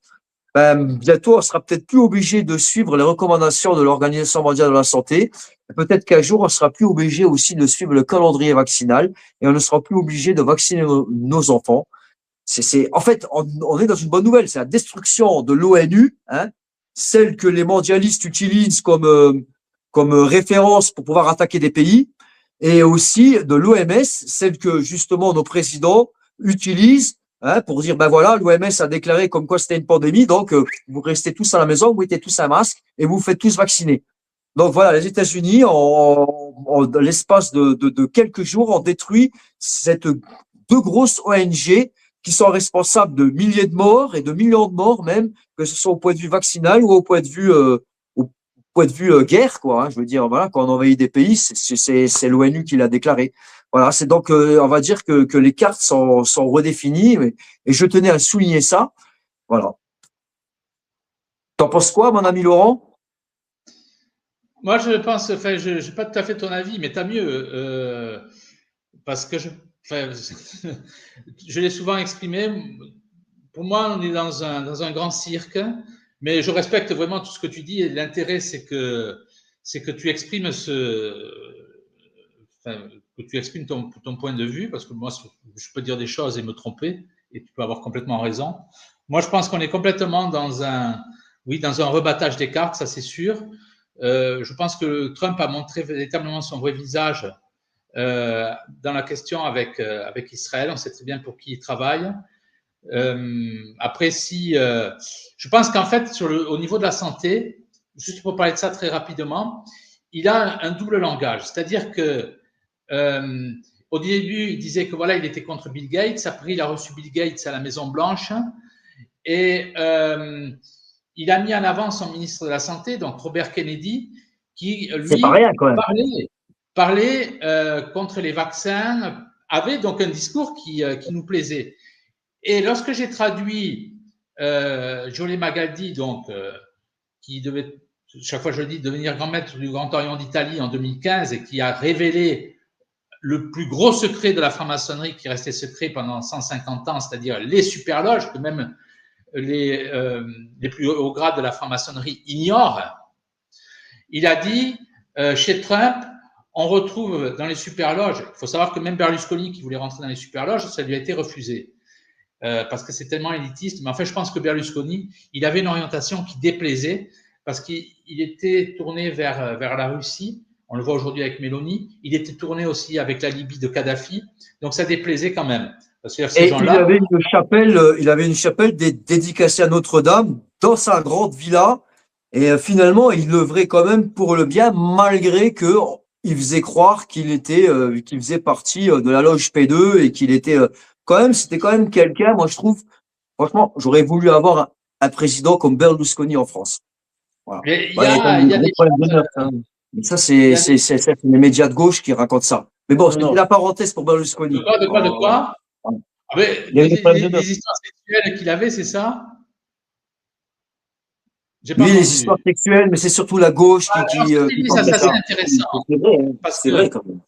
S1: Ben, bientôt, on sera peut-être plus obligé de suivre les recommandations de l'Organisation mondiale de la santé. Peut-être qu'un jour, on sera plus obligé aussi de suivre le calendrier vaccinal et on ne sera plus obligé de vacciner nos enfants. En fait, on est dans une bonne nouvelle. C'est la destruction de l'ONU, hein, celle que les mondialistes utilisent comme référence pour pouvoir attaquer des pays, et aussi de l'OMS, celle que justement nos présidents utilisent hein, pour dire ben voilà, l'OMS a déclaré comme quoi c'était une pandémie, donc vous restez tous à la maison, vous mettez tous un masque et vous faites tous vacciner. Donc voilà, les États-Unis, en l'espace de quelques jours, ont détruit cette deux grosses ONG qui sont responsables de milliers de morts et de millions de morts même, que ce soit au point de vue vaccinal ou au point de vue guerre, quoi. Hein, je veux dire, voilà, quand on envahit des pays, c'est l'ONU qui l'a déclaré. Voilà, c'est donc, on va dire que les cartes sont redéfinies, et je tenais à souligner ça. Voilà. T'en penses quoi, mon ami Laurent?
S2: Moi, je pense, enfin, je n'ai pas tout à fait ton avis, mais tant mieux, parce que enfin, je l'ai souvent exprimé. Pour moi, on est dans un grand cirque, mais je respecte vraiment tout ce que tu dis. Et l'intérêt, c'est que tu exprimes enfin, que tu exprimes ton point de vue, parce que moi, je peux dire des choses et me tromper, et tu peux avoir complètement raison. Moi, je pense qu'on est complètement oui, dans un rebattage des cartes, ça c'est sûr. Je pense que Trump a montré véritablement son vrai visage dans la question avec Israël. On sait très bien pour qui il travaille. Après, je pense qu'en fait, au niveau de la santé, juste pour parler de ça très rapidement, il a un double langage. C'est-à-dire que au début, il disait que voilà, il était contre Bill Gates. Après, il a reçu Bill Gates à la Maison Blanche et il a mis en avant son ministre de la Santé, donc Robert Kennedy, qui
S3: C'est pas
S2: lui
S3: rien quand même.
S2: parlait contre les vaccins, avait donc un discours qui nous plaisait. Et lorsque j'ai traduit Jolie Magaldi, donc qui devait, chaque fois je le dis, devenir grand maître du Grand Orient d'Italie en 2015 et qui a révélé le plus gros secret de la franc-maçonnerie qui restait secret pendant 150 ans, c'est-à-dire les superloges, que même les plus hauts grades de la franc-maçonnerie ignorent. Il a dit, chez Trump, on retrouve dans les superloges, il faut savoir que même Berlusconi qui voulait rentrer dans les superloges, ça lui a été refusé. Parce que c'est tellement élitiste. Mais en fait, je pense que Berlusconi, il avait une orientation qui déplaisait parce qu'il était tourné vers la Russie. On le voit aujourd'hui avec Mélanie. Il était tourné aussi avec la Libye de Kadhafi. Donc, ça déplaisait quand même. Parce que ces gens-là.
S1: Il avait une chapelle dédicacée à Notre-Dame dans sa grande villa. Et finalement, il œuvrait quand même pour le bien, malgré que il faisait croire qu'il faisait partie de la loge P2 et qu'il était c'était quand même quelqu'un, moi je trouve, franchement, j'aurais voulu avoir un président comme Berlusconi en France. Voilà.
S2: Mais il y a des
S1: mais ça, c'est les médias de gauche qui racontent ça. Mais bon, c'est la parenthèse pour Berlusconi.
S2: De quoi les histoires sexuelles qu'il avait, c'est ça?
S1: Oui, les histoires sexuelles, mais c'est surtout la gauche qui
S2: ça, c'est intéressant.
S1: C'est vrai,
S2: c'est vrai
S1: quand même.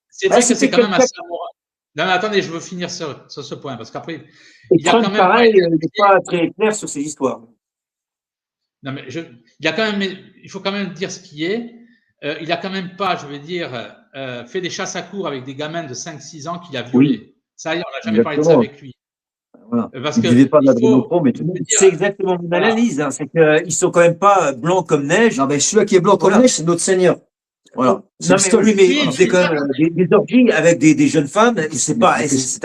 S2: C'est vrai que c'est quand même assez amoureux. Non, mais attendez, je veux finir sur ce point, parce qu'après,
S3: il y a quand même pareil, il n'est pas très clair sur ces histoires.
S2: Non, mais il faut quand même dire ce qui est. Il a quand même pas, je veux dire, fait des chasses à cours avec des gamins de 5-6 ans qu'il a violés. Oui. Ça, on n'a jamais parlé de ça avec lui.
S1: Voilà. Parce il ne vivait pas d'adrénochrome et tout.
S3: C'est exactement mon analyse. Hein. C'est qu'ils sont quand même pas blancs comme neige.
S1: Non, mais celui qui est blanc comme neige, c'est notre Seigneur. Voilà.
S3: Non, mais il faisait quand même des orgies avec des jeunes femmes. C'est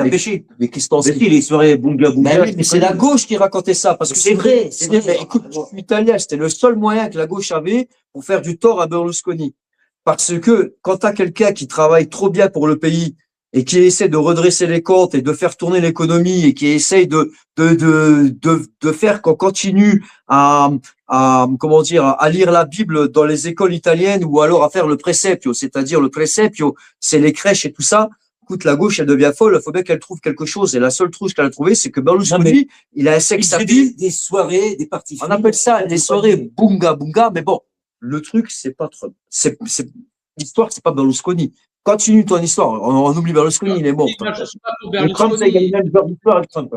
S3: un péché.
S1: Mais qu'est-ce que t'en
S3: les soirées bunga bunga.
S1: Mais c'est la gauche qui racontait ça. Parce que
S3: c'est vrai.
S1: Mais écoute, je suis italien. C'était le seul moyen que la gauche avait pour faire du tort à Berlusconi. Parce que quand t'as quelqu'un qui travaille trop bien pour le pays et qui essaie de redresser les comptes et de faire tourner l'économie et qui essaye de faire qu'on continue à lire la Bible dans les écoles italiennes ou alors à faire le presepio, c'est-à-dire le presepio, c'est les crèches et tout ça. Écoute, la gauche, elle devient folle, il faut bien qu'elle trouve quelque chose. Et la seule trouche qu'elle a trouvée, c'est que Berlusconi, il a un sex appeal.
S3: Des soirées, des parties.
S1: On appelle ça des soirées bunga bunga, mais bon, le truc, c'est pas Trump. L'histoire, c'est pas Berlusconi. Continue ton histoire. On oublie Berlusconi, il est mort.
S2: Moi, je suis pas pour Berlusconi.
S3: Trump, ça égale une histoire avec Trump.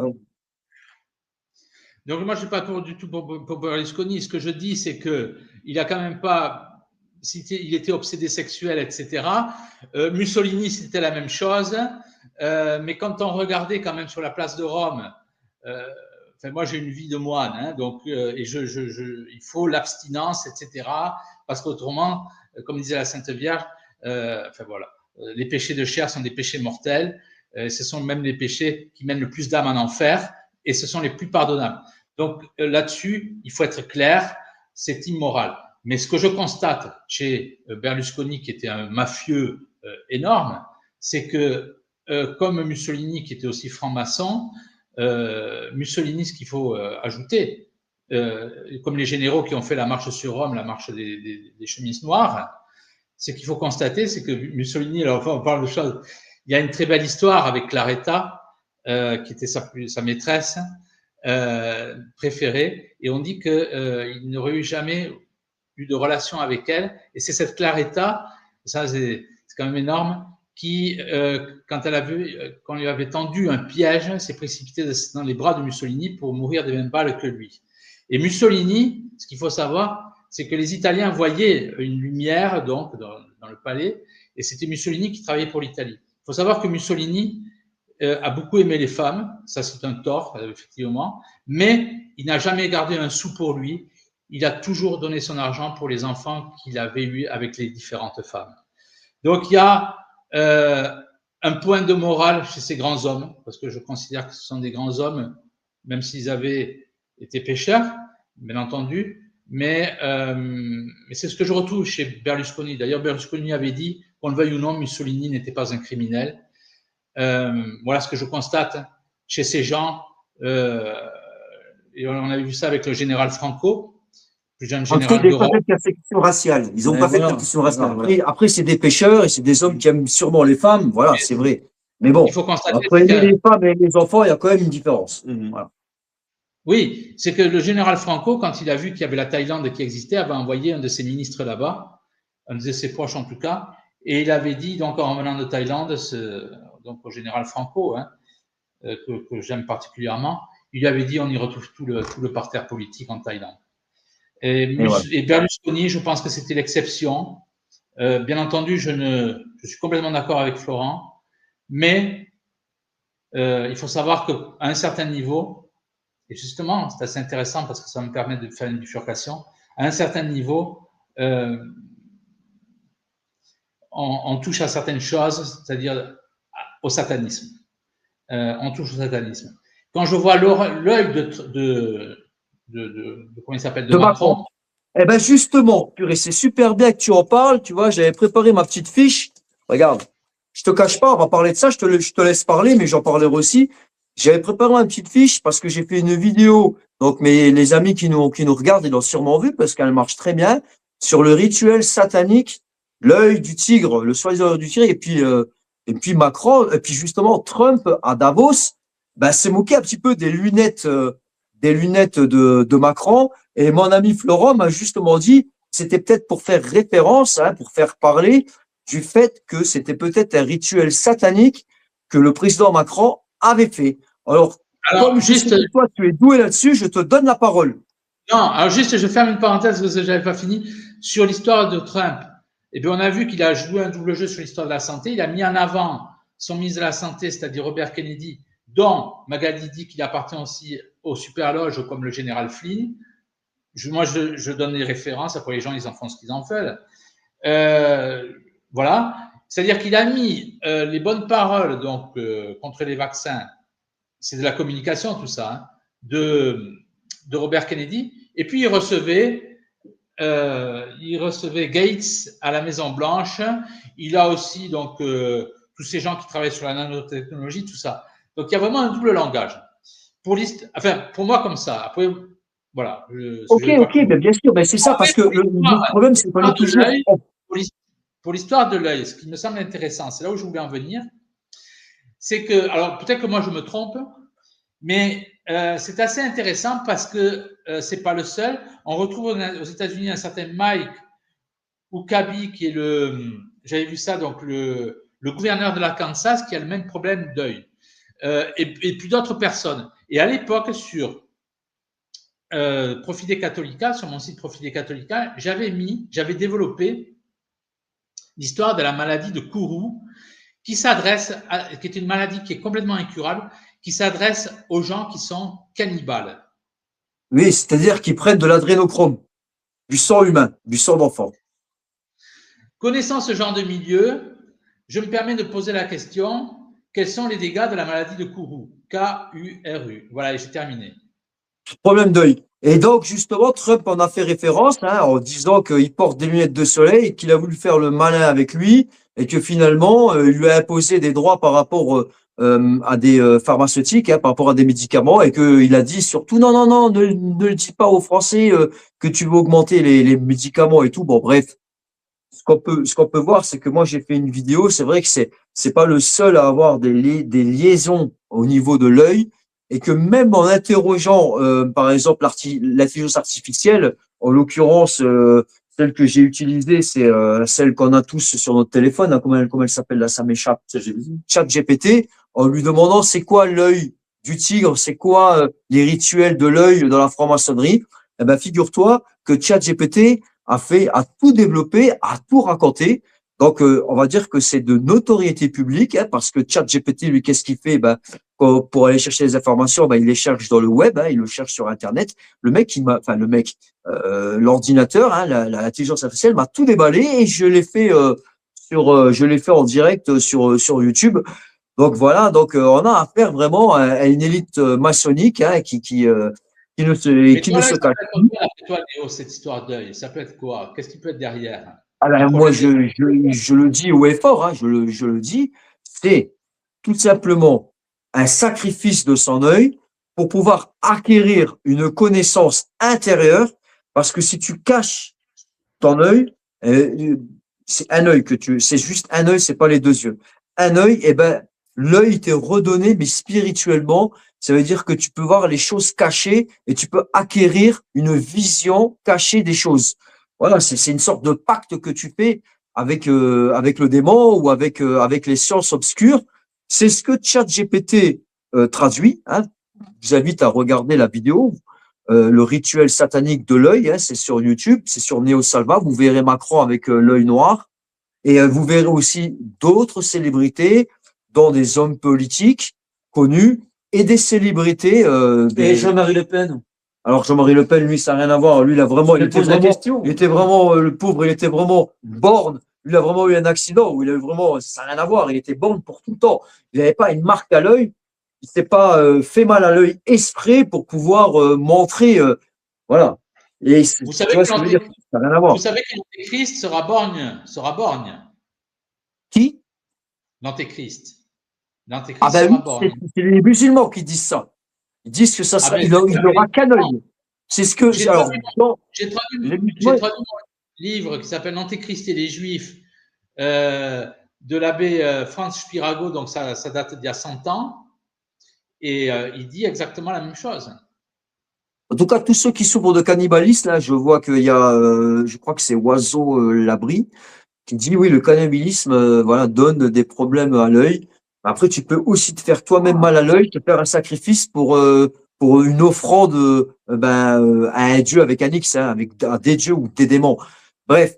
S2: Donc, moi, je suis pas du tout pour Berlusconi. Ce que je dis, c'est que il a quand même pas, il était obsédé sexuel, etc. Mussolini, c'était la même chose. Mais quand on regardait quand même sur la place de Rome, moi, j'ai une vie de moine, hein, donc, et il faut l'abstinence, etc. Parce qu'autrement, comme disait la Sainte Vierge, voilà, les péchés de chair sont des péchés mortels. Ce sont même les péchés qui mènent le plus d'âmes en enfer, et ce sont les plus pardonnables. Donc là-dessus, il faut être clair, c'est immoral. Mais ce que je constate chez Berlusconi, qui était un mafieux énorme, c'est que comme Mussolini, qui était aussi franc-maçon, Mussolini, ce qu'il faut ajouter, comme les généraux qui ont fait la marche sur Rome, la marche des chemises noires, ce qu'il faut constater, c'est que Mussolini, alors on parle de choses, il y a une très belle histoire avec Claretta, qui était sa maîtresse préférée, et on dit qu'il n'aurait eu jamais eu de relation avec elle, et c'est cette Claretta, ça c'est quand même énorme, qui, quand elle a vu qu'on lui avait tendu un piège, s'est précipitée dans les bras de Mussolini pour mourir des mêmes balles que lui. Et Mussolini, ce qu'il faut savoir, c'est que les Italiens voyaient une lumière donc dans le palais, et c'était Mussolini qui travaillait pour l'Italie. Il faut savoir que Mussolini a beaucoup aimé les femmes, ça c'est un tort effectivement, mais il n'a jamais gardé un sou pour lui. Il a toujours donné son argent pour les enfants qu'il avait eus avec les différentes femmes. Donc il y a un point de morale chez ces grands hommes, parce que je considère que ce sont des grands hommes, même s'ils avaient été pécheurs, bien entendu. Mais c'est ce que je retrouve chez Berlusconi. D'ailleurs, Berlusconi avait dit, qu'on le veuille ou non, Mussolini n'était pas un criminel. Voilà ce que je constate chez ces gens. Et on avait vu ça avec le général Franco, plus jeune général de Rome.
S3: Ils n'ont pas fait de persécution raciale. Ils n'ont pas fait de persécution raciale.
S1: Après, c'est des pêcheurs et c'est des hommes qui aiment sûrement les femmes. Voilà, c'est vrai. Mais bon,
S2: il faut constater
S1: entre les femmes et les enfants, il y a quand même une différence.
S3: Voilà.
S2: Oui, c'est que le général Franco, quand il a vu qu'il y avait la Thaïlande qui existait, avait envoyé un de ses ministres là-bas, un de ses proches en tout cas, et il avait dit, donc en revenant de Thaïlande, donc au général Franco, hein, que j'aime particulièrement, il lui avait dit on y retrouve tout le parterre politique en Thaïlande.
S3: Et voilà.
S2: Et Berlusconi, je pense que c'était l'exception. Bien entendu, je suis complètement d'accord avec Florent, mais il faut savoir qu'à un certain niveau, et justement, c'est assez intéressant parce que ça me permet de faire une bifurcation, à un certain niveau, on touche à certaines choses, c'est-à-dire au satanisme. On touche au satanisme. Quand je vois l'œil comment il s'appelle, de Macron.
S1: Eh ben justement, purée, c'est super bien que tu en parles. Tu vois, j'avais préparé ma petite fiche. Regarde, je te cache pas, on va parler de ça. Je te laisse parler, mais j'en parlerai aussi. J'avais préparé une petite fiche parce que j'ai fait une vidéo. Donc, les amis qui nous regardent, ils l'ont sûrement vu parce qu'elle marche très bien sur le rituel satanique, l'œil du tigre, le soi-disant œil du tigre, et puis Macron, et puis justement Trump à Davos, ben, s'est moqué un petit peu des lunettes de Macron. Et mon ami Florent m'a justement dit, c'était peut-être pour faire référence, hein, pour faire parler du fait que c'était peut-être un rituel satanique que le président Macron avait fait. Alors comme juste toi, tu es doué là-dessus, je te donne la parole.
S2: Non, alors juste, je ferme une parenthèse parce que j'avais pas fini sur l'histoire de Trump. Eh bien, on a vu qu'il a joué un double jeu sur l'histoire de la santé. Il a mis en avant son ministre de la Santé, c'est-à-dire Robert Kennedy, dont Magali dit qu'il appartient aussi aux superloges comme le général Flynn. Moi, je donne les références. Après, les gens, ils en font ce qu'ils en veulent. Voilà. C'est-à-dire qu'il a mis les bonnes paroles donc contre les vaccins. C'est de la communication, tout ça, hein, de Robert Kennedy. Et puis, il recevait Gates à la Maison-Blanche. Il a aussi donc tous ces gens qui travaillent sur la nanotechnologie, tout ça. Donc, il y a vraiment un double langage. Pour moi, comme ça. Après, voilà.
S1: Ok, mais bien sûr, mais c'est ça, parce que le problème, c'est qu'on est toujours.
S2: Pour l'histoire de l'œil, ce qui me semble intéressant, c'est là où je voulais en venir, c'est que, alors peut-être que moi je me trompe, mais c'est assez intéressant parce que c'est pas le seul. On retrouve aux États-Unis un certain Mike Huckabee qui est j'avais vu ça, donc le gouverneur de l'Arkansas qui a le même problème d'œil, et puis d'autres personnes. Et à l'époque, sur Profide Catholica, sur mon site Profide Catholica, j'avais développé l'histoire de la maladie de Kourou, qui est une maladie qui est complètement incurable, qui s'adresse aux gens qui sont cannibales.
S1: Oui, c'est-à-dire qu'ils prennent de l'adrénochrome, du sang humain, du sang d'enfant.
S2: Connaissant ce genre de milieu, je me permets de poser la question, quels sont les dégâts de la maladie de Kourou? K-U-R-U. Voilà, et j'ai terminé.
S1: Problème d'œil. Et donc, justement, Trump en a fait référence, hein, en disant qu'il porte des lunettes de soleil et qu'il a voulu faire le malin avec lui et que finalement, il lui a imposé des droits par rapport à des pharmaceutiques, hein, par rapport à des médicaments, et qu'il a dit surtout, non, ne le dis pas aux Français que tu veux augmenter les médicaments et tout. Bon, bref. Ce qu'on peut voir, c'est que moi, j'ai fait une vidéo. C'est vrai que c'est pas le seul à avoir des liaisons au niveau de l'œil, et que même en interrogeant, par exemple, l'intelligence artificielle, en l'occurrence, celle que j'ai utilisée, c'est celle qu'on a tous sur notre téléphone. Hein, comment elle s'appelle là? Ça m'échappe. ChatGPT. En lui demandant c'est quoi l'œil du tigre, c'est quoi les rituels de l'œil dans la franc-maçonnerie. Eh ben, figure-toi que ChatGPT a tout développé, a tout raconté. Donc, on va dire que c'est de notoriété publique, hein, parce que ChatGPT, lui, qu'est-ce qu'il fait? Ben, pour aller chercher les informations, ben, il les cherche dans le web, hein, il le cherche sur Internet. L'ordinateur, hein, l'intelligence artificielle m'a tout déballé et je l'ai fait en direct sur YouTube. Donc voilà, donc on a affaire vraiment à une élite maçonnique, hein, qui ne se cache
S2: pas. Léo, cette histoire d'œil, ça peut être quoi? Qu'est-ce qui peut être derrière?
S1: Alors, moi, je le dis haut et fort, hein, je le dis, c'est tout simplement un sacrifice de son œil pour pouvoir acquérir une connaissance intérieure, parce que si tu caches ton œil, c'est un œil c'est juste un œil, c'est pas les deux yeux. Un œil, eh ben, l'œil t'est redonné, mais spirituellement, ça veut dire que tu peux voir les choses cachées et tu peux acquérir une vision cachée des choses. Voilà, c'est une sorte de pacte que tu fais avec le démon ou avec les sciences obscures. C'est ce que ChatGPT traduit. Hein. Je vous invite à regarder la vidéo. Le rituel satanique de l'œil, hein, c'est sur YouTube, c'est sur NeoSalva. Vous verrez Macron avec l'œil noir. Et vous verrez aussi d'autres célébrités, dont des hommes politiques connus et des célébrités.
S3: Et Jean-Marie Le Pen.
S1: Alors Jean-Marie Le Pen, lui, ça n'a rien à voir. Lui, il a vraiment,
S3: Je pose la question.
S1: il était vraiment le pauvre, il était vraiment borne. Lui, il a vraiment eu un accident où il a eu vraiment, ça n'a rien à voir. Il était borne pour tout le temps. Il n'avait pas une marque à l'œil. Il s'est pas fait mal à l'œil exprès pour pouvoir montrer, voilà. Et
S2: Vous
S1: tu
S2: savez
S1: vois
S2: que
S1: ce que je veux dire, ça n'a rien à voir.
S2: vous savez que l'antéchrist sera borgne, sera borgne.
S1: Qui?
S2: L'antéchrist.
S1: Ah
S2: L'antéchrist
S1: ben
S2: sera
S1: oui,
S2: borgne.
S1: c'est les musulmans qui disent ça. Ils disent que ça,
S2: Ah ben,
S1: il n'aura qu'un œil. C'est ce que,
S2: J'ai
S1: alors,
S2: traduit,
S1: non,
S2: j'ai traduit,
S1: les
S2: j'ai
S1: musulmans,
S2: traduit mon livre qui s'appelle L'Antéchrist et les Juifs de l'abbé Franz Spirago, donc ça date d'il y a 100 ans, et il dit exactement la même chose.
S1: en tout cas, tous ceux qui souffrent de cannibalisme, là, je vois qu'il y a, je crois que c'est Oiseau Labri, qui dit oui, le cannibalisme, voilà, donne des problèmes à l'œil. Après, tu peux aussi te faire toi-même mal à l'œil, te faire un sacrifice pour une offrande à un dieu avec un X, hein, avec des dieux ou des démons. Bref,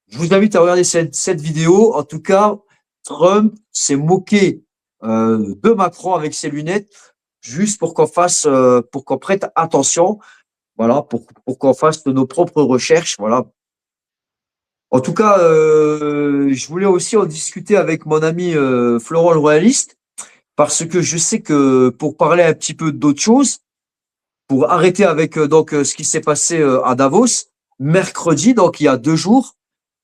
S1: je vous invite à regarder cette vidéo. En tout cas, Trump s'est moqué de Macron avec ses lunettes, juste pour pour qu'on prête attention, voilà, pour qu'on fasse de nos propres recherches, voilà. En tout cas, je voulais aussi en discuter avec mon ami Florent le Royaliste, parce que je sais que pour parler un petit peu d'autre chose, pour arrêter avec ce qui s'est passé à Davos, mercredi, donc il y a 2 jours,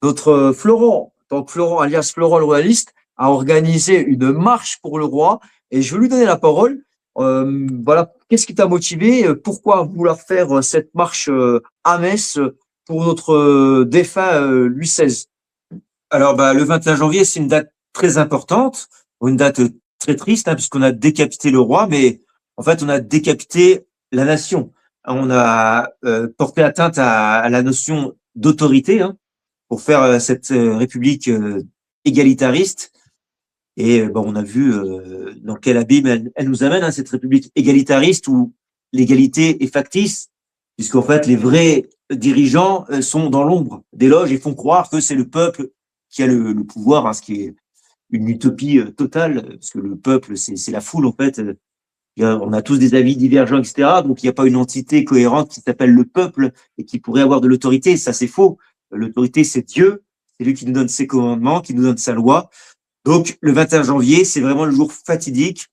S1: notre Florent, donc Florent alias Florent le Royaliste, a organisé une marche pour le roi, et je vais lui donner la parole. Voilà, qu'est-ce qui t'a motivé? Pourquoi vouloir faire cette marche à Metz pour notre défunt Louis XVI?
S3: Alors, bah, le 21 janvier, c'est une date très importante, une date très triste, hein, puisqu'on a décapité le roi, mais en fait, on a décapité la nation. On a porté atteinte à la notion d'autorité, hein, pour faire cette république égalitariste. Et bon, on a vu dans quel abîme elle nous amène, hein, cette république égalitariste où l'égalité est factice, puisqu'en fait, les vrais dirigeants sont dans l'ombre des loges et font croire que c'est le peuple qui a le pouvoir, hein, ce qui est une utopie totale, parce que le peuple, c'est la foule, en fait. On a tous des avis divergents, etc. Donc, il n'y a pas une entité cohérente qui s'appelle le peuple et qui pourrait avoir de l'autorité. Ça, c'est faux. L'autorité, c'est Dieu. C'est lui qui nous donne ses commandements, qui nous donne sa loi. Donc, le 21 janvier, c'est vraiment le jour fatidique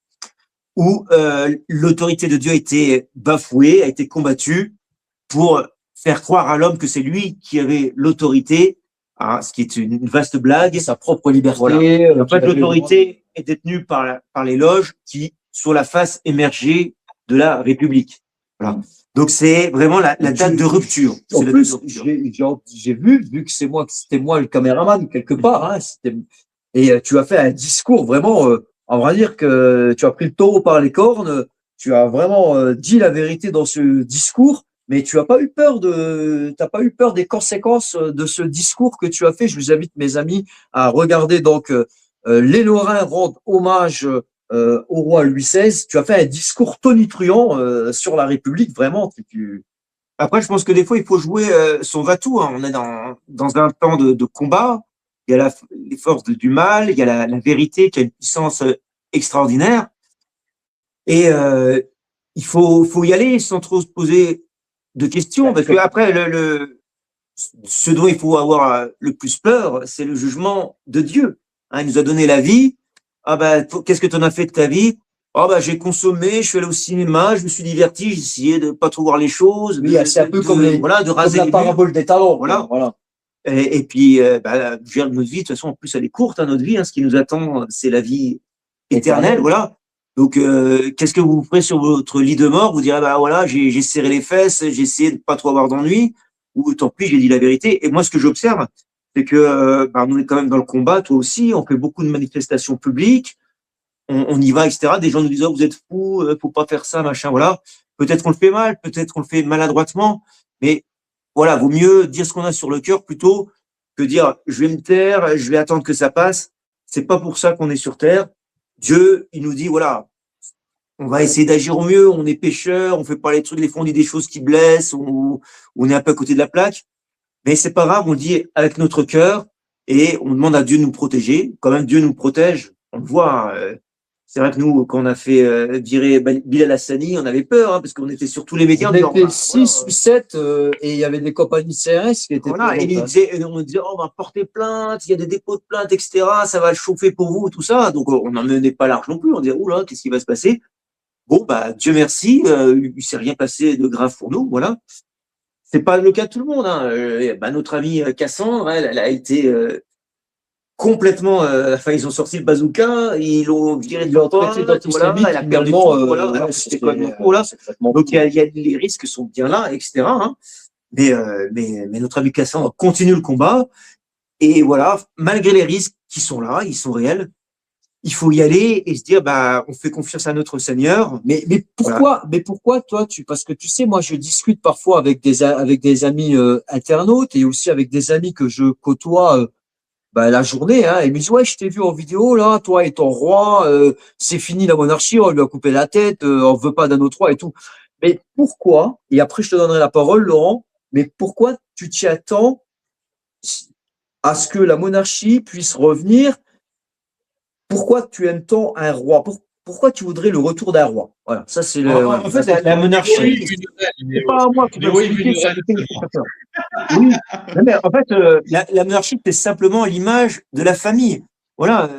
S3: où l'autorité de Dieu a été bafouée, a été combattue pour faire croire à l'homme que c'est lui qui avait l'autorité, hein, ce qui est une vaste blague.
S1: Sa propre liberté.
S3: Voilà. En fait, l'autorité est détenue par les loges qui sont la face émergée de la République. Voilà. Donc, c'est vraiment la date de rupture.
S1: En plus, j'ai vu que c'était moi le caméraman quelque part, hein, et tu as fait un discours vraiment, on va dire que tu as pris le taureau par les cornes, tu as vraiment dit la vérité dans ce discours, mais tu n'as pas eu t'as pas eu peur des conséquences de ce discours que tu as fait. Je vous invite, mes amis, à regarder donc les Lorrains rendent hommage au roi Louis XVI. Tu as fait un discours tonitruant sur la République, vraiment.
S3: Après, je pense que des fois, il faut jouer son va-tout, hein. On est dans un temps de combat. Il y a les forces du mal, il y a la vérité qui a une puissance extraordinaire. Et il faut y aller sans trop se poser de questions, parce que après, ce dont il faut avoir le plus peur, c'est le jugement de Dieu. Hein, il nous a donné la vie. Ah ben, qu'est-ce que tu en as fait de ta vie? Ah ben, j'ai consommé, je suis allé au cinéma, je me suis diverti, j'ai essayé de pas trop voir les choses.
S1: Oui, c'est un peu comme
S3: de raser
S1: la parabole des talents.
S3: Voilà. Et puis, notre vie, de toute façon, en plus, elle est courte, hein, notre vie. Hein, ce qui nous attend, c'est la vie éternelle, voilà. Donc, qu'est-ce que vous ferez sur votre lit de mort? Vous direz, bah voilà, j'ai serré les fesses, j'ai essayé de pas trop avoir d'ennui, ou tant pis, j'ai dit la vérité. Et moi, ce que j'observe, c'est que on est quand même dans le combat, toi aussi, on fait beaucoup de manifestations publiques, on y va, etc. Des gens nous disent, oh, vous êtes fous, faut pas faire ça, machin, voilà. Peut-être qu'on le fait mal, peut-être qu'on le fait maladroitement, mais voilà, vaut mieux dire ce qu'on a sur le cœur plutôt que dire, je vais me taire, je vais attendre que ça passe. C'est pas pour ça qu'on est sur terre. Dieu, il nous dit, voilà, on va essayer d'agir au mieux, on est pécheurs, on fait pas les trucs, des fois on dit des choses qui blessent, on est un peu à côté de la plaque, mais c'est pas grave, on le dit avec notre cœur et on demande à Dieu de nous protéger. Quand même, Dieu nous protège, on le voit. C'est vrai que nous, quand on a fait virer Bilal Hassani, on avait peur, parce qu'on était sur tous les médias.
S1: On était 6 ou 7 et il y avait des compagnies CRS qui étaient
S3: voilà, et on disait, oh, on va porter plainte, il y a des dépôts de plainte, etc. Ça va chauffer pour vous, tout ça. Donc on n'en menait pas large non plus. On disait, oula, qu'est-ce qui va se passer? Bon, bah, Dieu merci, il s'est rien passé de grave pour nous, voilà. C'est pas le cas de tout le monde, hein. Notre amie Cassandre, elle a été complètement, enfin, ils ont sorti le bazooka, ils l'ont viré de leur poste, voilà, elle a perdu tout, voilà, c'était complètement faux, là. Donc, les risques sont bien là, etc., hein. Mais notre ami Cassandre continue le combat, et voilà, malgré les risques qui sont là, ils sont réels, il faut y aller et se dire, bah, on fait confiance à notre Seigneur.
S1: Mais pourquoi toi, parce que tu sais, moi, je discute parfois avec des amis internautes et aussi avec des amis que je côtoie la journée, hein, et ils me disent, ouais, je t'ai vu en vidéo, là, toi et ton roi, c'est fini la monarchie, on lui a coupé la tête, on veut pas d'un autre roi et tout. Mais pourquoi, et après je te donnerai la parole, Laurent, mais pourquoi tu t'y attends à ce que la monarchie puisse revenir? Pourquoi tu aimes tant un roi? Pourquoi tu voudrais le retour d'un roi? Voilà, ça c'est le.
S3: En fait, la monarchie, c'est pas à moi qui dois expliquer ça. Oui, mais en fait, la monarchie, c'est simplement l'image de la famille. Voilà,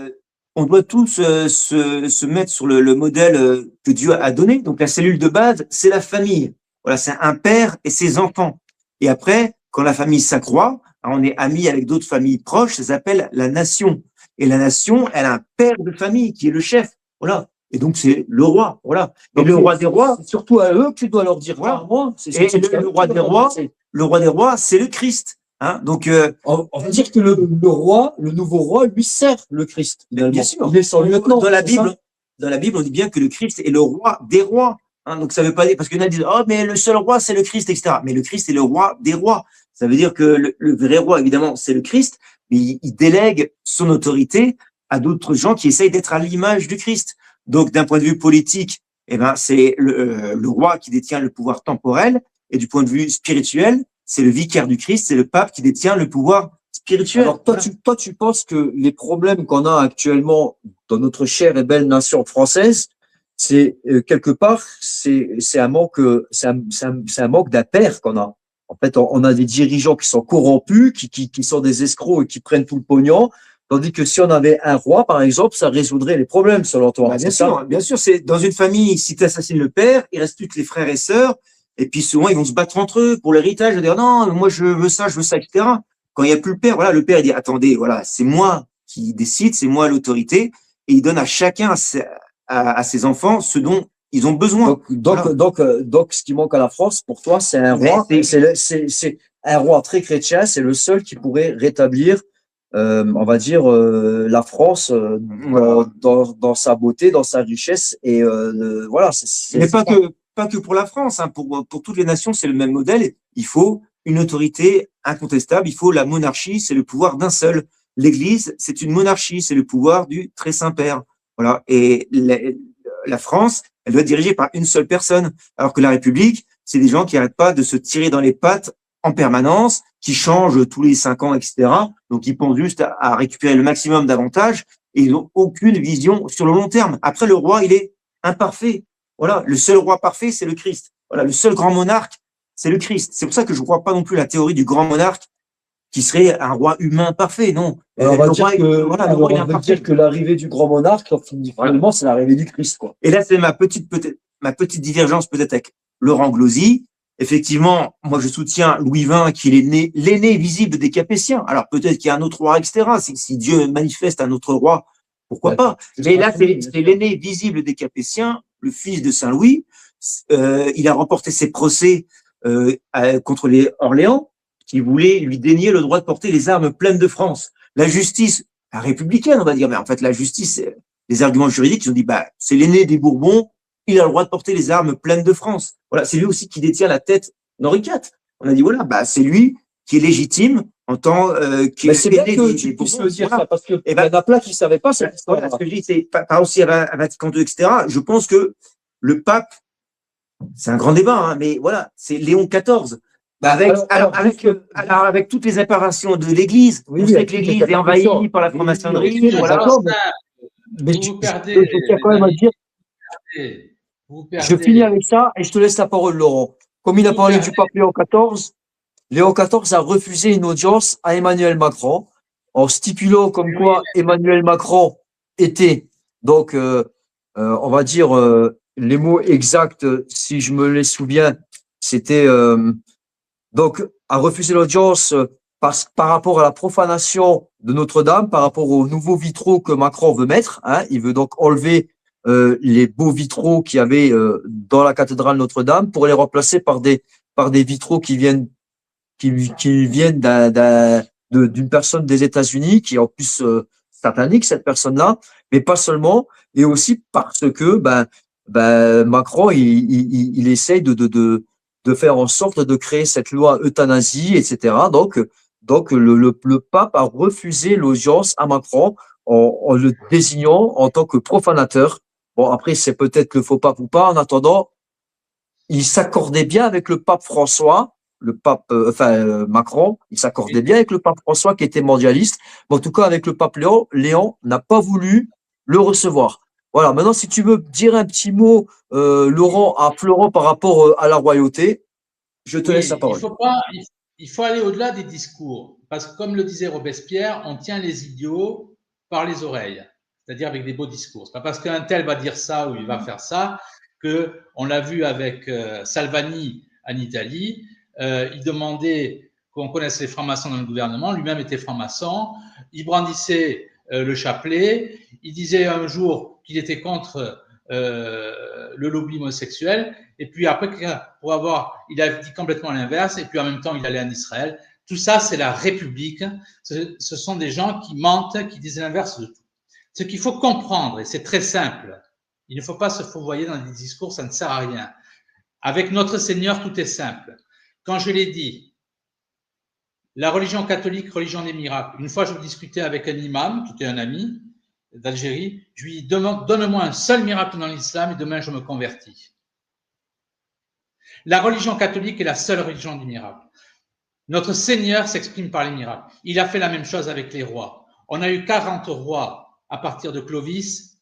S3: on doit tous se mettre sur le modèle que Dieu a donné. Donc la cellule de base, c'est la famille. Voilà, c'est un père et ses enfants. Et après, quand la famille s'accroît, on est amis avec d'autres familles proches, ça s'appelle la nation. Et la nation, elle a un père de famille qui est le chef. Voilà. Et donc, c'est le roi. Voilà. Et le roi des rois,
S1: c'est surtout à eux que tu dois leur dire,
S3: voilà.
S1: Moi,
S3: et le roi des rois, c'est le Christ. Hein. Donc,
S1: on va dire que le nouveau roi, lui sert le Christ.
S3: Bien sûr.
S1: Il est son lieutenant.
S3: Dans la Bible, on dit bien que le Christ est le roi des rois. Hein. Donc, ça veut pas dire, parce qu'il y en a qui disent, oh, mais le seul roi, c'est le Christ, etc. Mais le Christ est le roi des rois. Ça veut dire que le vrai roi, évidemment, c'est le Christ, mais il délègue son autorité à d'autres gens qui essayent d'être à l'image du Christ. Donc, d'un point de vue politique, c'est le roi qui détient le pouvoir temporel, et du point de vue spirituel, c'est le vicaire du Christ, c'est le pape qui détient le pouvoir spirituel.
S1: Alors, toi, tu penses que les problèmes qu'on a actuellement dans notre chère et belle nation française, c'est quelque part, c'est un manque d'un père qu'on a. En fait, on a des dirigeants qui sont corrompus, qui sont des escrocs et qui prennent tout le pognon. Tandis que si on avait un roi, par exemple, ça résoudrait les problèmes, selon toi.
S3: Bien sûr, c'est dans une famille, si tu assassines le père, il reste plus que les frères et sœurs, et puis souvent, ils vont se battre entre eux pour l'héritage, dire non, moi, je veux ça, etc. Quand il n'y a plus le père, voilà, le père, il dit, attendez, voilà, c'est moi qui décide, c'est moi l'autorité, et il donne à chacun, à ses enfants, ce dont ils ont besoin.
S1: Donc, ce qui manque à la France, pour toi, c'est un roi. C'est un roi très chrétien. C'est le seul qui pourrait rétablir, on va dire, la France dans sa beauté, dans sa richesse. Et voilà.
S3: Mais pas que pour la France. Hein. Pour toutes les nations, c'est le même modèle. Il faut une autorité incontestable. Il faut la monarchie. C'est le pouvoir d'un seul. L'Église, c'est une monarchie. C'est le pouvoir du très saint Père. Voilà. Et la France, elle doit être dirigée par une seule personne, alors que la République, c'est des gens qui n'arrêtent pas de se tirer dans les pattes en permanence, qui changent tous les 5 ans, etc. Donc, ils pensent juste à récupérer le maximum d'avantages et ils n'ont aucune vision sur le long terme. Après, le roi, il est imparfait. Voilà, le seul roi parfait, c'est le Christ. Voilà, le seul grand monarque, c'est le Christ. C'est pour ça que je ne crois pas non plus à la théorie du grand monarque qui serait un roi humain parfait, non.
S1: On va dire que l'arrivée du grand monarque, finalement, c'est l'arrivée du Christ, quoi.
S3: Et là, c'est ma petite divergence peut-être avec Laurent Glosy. Effectivement, moi, je soutiens Louis XX, qui est l'aîné visible des Capétiens. Alors, peut-être qu'il y a un autre roi, etc. Si Dieu manifeste un autre roi, pourquoi pas. Mais là, c'est l'aîné visible des Capétiens, le fils de Saint-Louis. Il a remporté ses procès contre les Orléans, qui voulaient lui dénier le droit de porter les armes pleines de France. La justice républicaine, on va dire, mais en fait, la justice, des arguments juridiques. Ils ont dit, bah, c'est l'aîné des Bourbons, il a le droit de porter les armes pleines de France. Voilà, c'est lui aussi qui détient la tête d'Henri IV. On a dit, voilà, bah, c'est lui qui est légitime en tant
S1: c'est bien que tu puisses le dire ça, parce que il y en a plein qui ne savaient pas cette histoire.
S3: Voilà, ce que je dis, c'est pas aussi à Vatican II, etc. Je pense que le pape, c'est un grand débat, hein, mais voilà, c'est Léon XIV. Avec toutes les apparitions de l'Église, on sait que l'Église est envahie par la franc-maçonnerie.
S1: Voilà. Mais je tiens quand même à dire, je finis avec ça et je te laisse la parole, Laurent. Comme il a parlé du pape Léon XIV a refusé une audience à Emmanuel Macron en stipulant comme quoi Emmanuel Macron était, donc, on va dire, les mots exacts, si je me les souviens, c'était donc a refusé l'audience par rapport à la profanation de Notre-Dame, par rapport aux nouveaux vitraux que Macron veut mettre. Hein, il veut donc enlever les beaux vitraux qu'il y avait dans la cathédrale Notre-Dame pour les remplacer par des vitraux qui viennent d'une personne des États-Unis qui est en plus satanique, cette personne-là, mais pas seulement, et aussi parce que Macron il essaye de faire en sorte de créer cette loi euthanasie, etc. Donc le pape a refusé l'audience à Macron en le désignant en tant que profanateur. Bon, après, c'est peut-être le faux pape ou pas. En attendant, il s'accordait bien avec le pape François, Macron, il s'accordait bien avec le pape François qui était mondialiste. Mais en tout cas, avec le pape Léon n'a pas voulu le recevoir. Voilà, maintenant, si tu veux dire un petit mot, Laurent, à Florent par rapport à la royauté, je te laisse la parole.
S2: Il faut aller au-delà des discours, parce que comme le disait Robespierre, on tient les idiots par les oreilles, c'est-à-dire avec des beaux discours. C'est pas parce qu'un tel va dire ça ou il va faire ça que on l'a vu avec Salvini en Italie. Il demandait qu'on connaisse les francs-maçons dans le gouvernement. Lui-même était franc-maçon. Il brandissait le chapelet. Il disait un jour qu'il était contre le lobby homosexuel. Et puis après, il a dit complètement l'inverse. Et puis en même temps, il allait en Israël. Tout ça, c'est la République. Ce sont des gens qui mentent, qui disent l'inverse de tout. Ce qu'il faut comprendre, et c'est très simple, il ne faut pas se fourvoyer dans des discours, ça ne sert à rien. Avec notre Seigneur, tout est simple. Quand je l'ai dit, la religion catholique, religion des miracles. Une fois, je discutais avec un imam, qui était un ami d'Algérie. Je lui dis, donne-moi un seul miracle dans l'islam et demain, je me convertis. La religion catholique est la seule religion du miracle. Notre Seigneur s'exprime par les miracles. Il a fait la même chose avec les rois. On a eu 40 rois à partir de Clovis.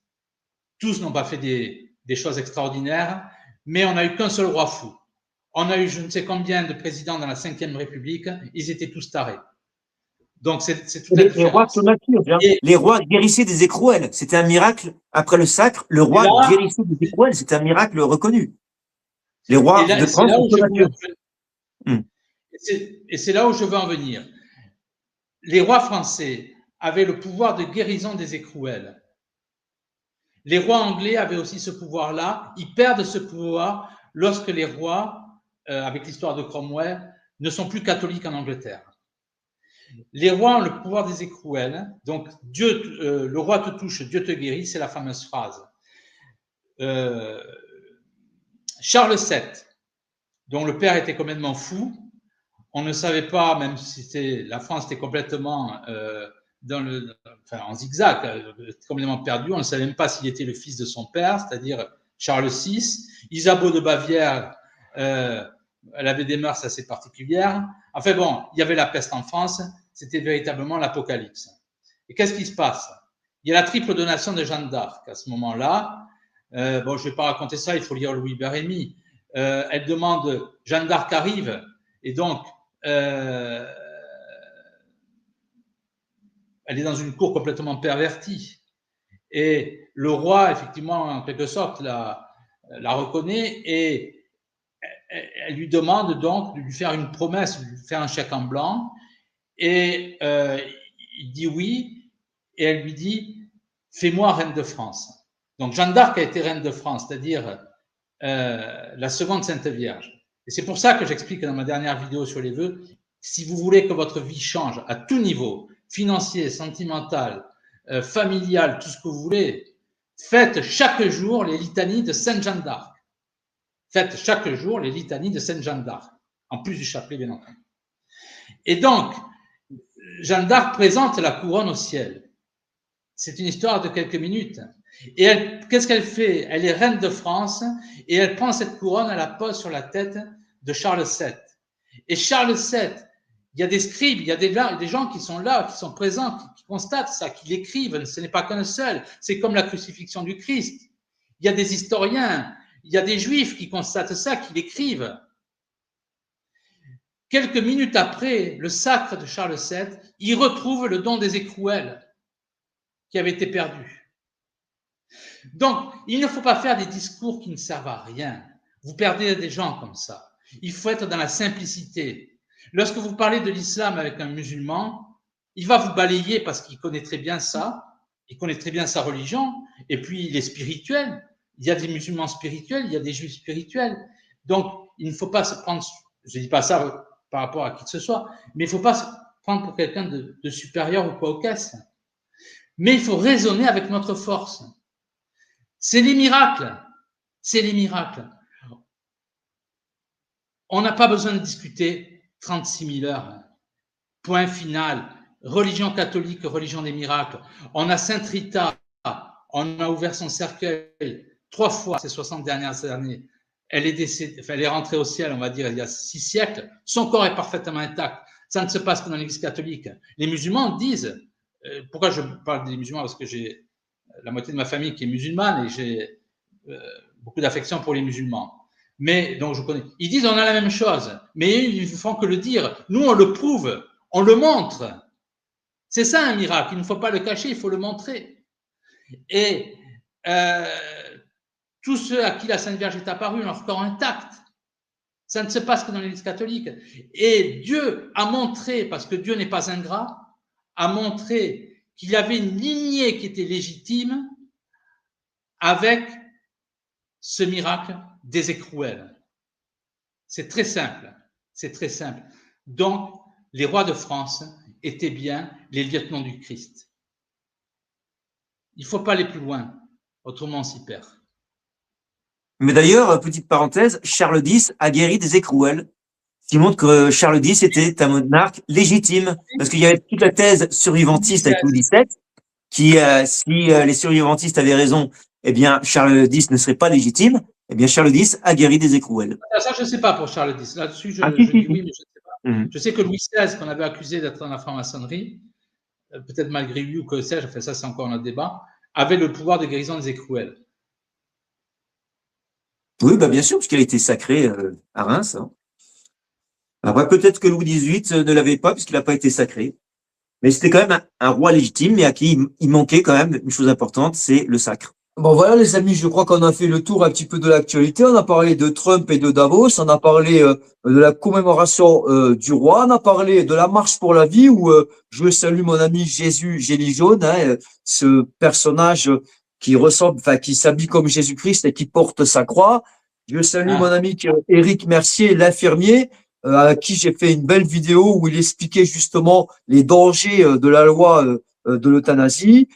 S2: Tous n'ont pas fait des choses extraordinaires, mais on n'a eu qu'un seul roi fou. On a eu je ne sais combien de présidents dans la Ve République, ils étaient tous tarés. Donc, c'est toute la différence.
S3: Les rois guérissaient des écrouelles. C'était un miracle. Après le sacre, le roi guérissait des écrouelles. C'était un miracle reconnu. Les rois de France sont
S2: et c'est là où je veux en venir. Les rois français avaient le pouvoir de guérison des écrouelles. Les rois anglais avaient aussi ce pouvoir-là. Ils perdent ce pouvoir lorsque les rois, avec l'histoire de Cromwell, ne sont plus catholiques en Angleterre. Les rois ont le pouvoir des écrouelles. Donc, le roi te touche, Dieu te guérit, c'est la fameuse phrase. Charles VII, dont le père était complètement fou, on ne savait pas, même si la France était complètement en zigzag, complètement perdu. On ne savait même pas s'il était le fils de son père, c'est-à-dire Charles VI. Isabeau de Bavière, elle avait des mœurs assez particulières. Enfin bon, il y avait la peste en France, c'était véritablement l'apocalypse. Et qu'est-ce qui se passe? Il y a la triple donation de Jeanne d'Arc à ce moment-là. Je ne vais pas raconter ça, il faut lire Louis Bérémy. Elle demande, Jeanne d'Arc arrive, et donc elle est dans une cour complètement pervertie. Et le roi, effectivement, en quelque sorte, la reconnaît et elle lui demande donc de lui faire une promesse, de lui faire un chèque en blanc. Et il dit oui. Et elle lui dit, fais-moi reine de France. Donc Jeanne d'Arc a été reine de France, c'est-à-dire la seconde Sainte Vierge. Et c'est pour ça que j'explique dans ma dernière vidéo sur les vœux, si vous voulez que votre vie change à tout niveau, financier, sentimental, familial, tout ce que vous voulez, Faites chaque jour les litanies de Sainte Jeanne d'Arc. Faites chaque jour les litanies de Sainte Jeanne d'Arc, en plus du chapelet, bien entendu. Et donc, Jeanne d'Arc présente la couronne au ciel. C'est une histoire de quelques minutes. Et qu'est-ce qu'elle fait? Elle est reine de France et elle prend cette couronne, elle la pose sur la tête de Charles VII. Et Charles VII, il y a des scribes, il y a des gens qui sont là, qui sont présents, qui constatent ça, qui l'écrivent. Ce n'est pas qu'un seul. C'est comme la crucifixion du Christ. Il y a des historiens, il y a des juifs qui constatent ça, qui l'écrivent. Quelques minutes après le sacre de Charles VII, il retrouve le don des écrouelles qui avait été perdu. Donc, il ne faut pas faire des discours qui ne servent à rien. Vous perdez des gens comme ça. Il faut être dans la simplicité. Lorsque vous parlez de l'islam avec un musulman, il va vous balayer parce qu'il connaît très bien ça, il connaît très bien sa religion, et puis il est spirituel. Il y a des musulmans spirituels, il y a des juifs spirituels. Donc, il ne faut pas se prendre, je ne dis pas ça par rapport à qui que ce soit, mais il ne faut pas se prendre pour quelqu'un de supérieur ou quoi au caisse. Mais il faut raisonner avec notre force. C'est les miracles. C'est les miracles. On n'a pas besoin de discuter 36 000 heures. Point final. Religion catholique, religion des miracles. On a Sainte Rita, on a ouvert son cercueil 3 fois ces 60 dernières années. Elle est décédée, enfin, elle est rentrée au ciel, on va dire, il y a 6 siècles. Son corps est parfaitement intact. Ça ne se passe que dans l'Église catholique. Les musulmans disent, pourquoi je parle des musulmans? Parce que j'ai la moitié de ma famille qui est musulmane et j'ai beaucoup d'affection pour les musulmans. Mais donc je connais. Ils disent on a la même chose, mais ils ne font que le dire. Nous on le prouve, on le montre. C'est ça un miracle. Il ne faut pas le cacher, il faut le montrer. Et tous ceux à qui la Sainte Vierge est apparue ont leur corps intact. Ça ne se passe que dans l'Église catholique. Et Dieu a montré, parce que Dieu n'est pas ingrat, a montré qu'il y avait une lignée qui était légitime avec ce miracle des écrouelles. C'est très simple. C'est très simple. Donc, les rois de France étaient bien les lieutenants du Christ. Il ne faut pas aller plus loin, autrement on s'y perd.
S3: Mais d'ailleurs, petite parenthèse, Charles X a guéri des écrouelles, ce qui montre que Charles X était un monarque légitime, parce qu'il y avait toute la thèse survivantiste avec Louis XVII, qui, si les survivantistes avaient raison, eh bien, Charles X ne serait pas légitime. Eh bien, Charles X a guéri des écrouelles.
S2: Ça, je ne sais pas pour Charles X. Là-dessus, je dis oui, mais je ne sais pas. Je sais que Louis XVI, qu'on avait accusé d'être dans la franc-maçonnerie, peut-être malgré lui ou que sais-je, enfin ça c'est encore un débat, avait le pouvoir de guérison des écrouelles.
S3: Oui, bah bien sûr, puisqu'il a été sacré à Reims. Hein. Après, peut-être que Louis XVIII ne l'avait pas, puisqu'il n'a pas été sacré. Mais c'était quand même un roi légitime, mais à qui il manquait quand même une chose importante, c'est le sacre.
S1: Bon voilà les amis, je crois qu'on a fait le tour un petit peu de l'actualité. On a parlé de Trump et de Davos, on a parlé de la commémoration du roi, on a parlé de la marche pour la vie où je salue mon ami Jésus Génie jaune, hein, ce personnage qui ressemble, enfin qui s'habille comme Jésus-Christ et qui porte sa croix. Je salue mon ami Éric Mercier, l'infirmier, à qui j'ai fait une belle vidéo où il expliquait justement les dangers de la loi de l'euthanasie.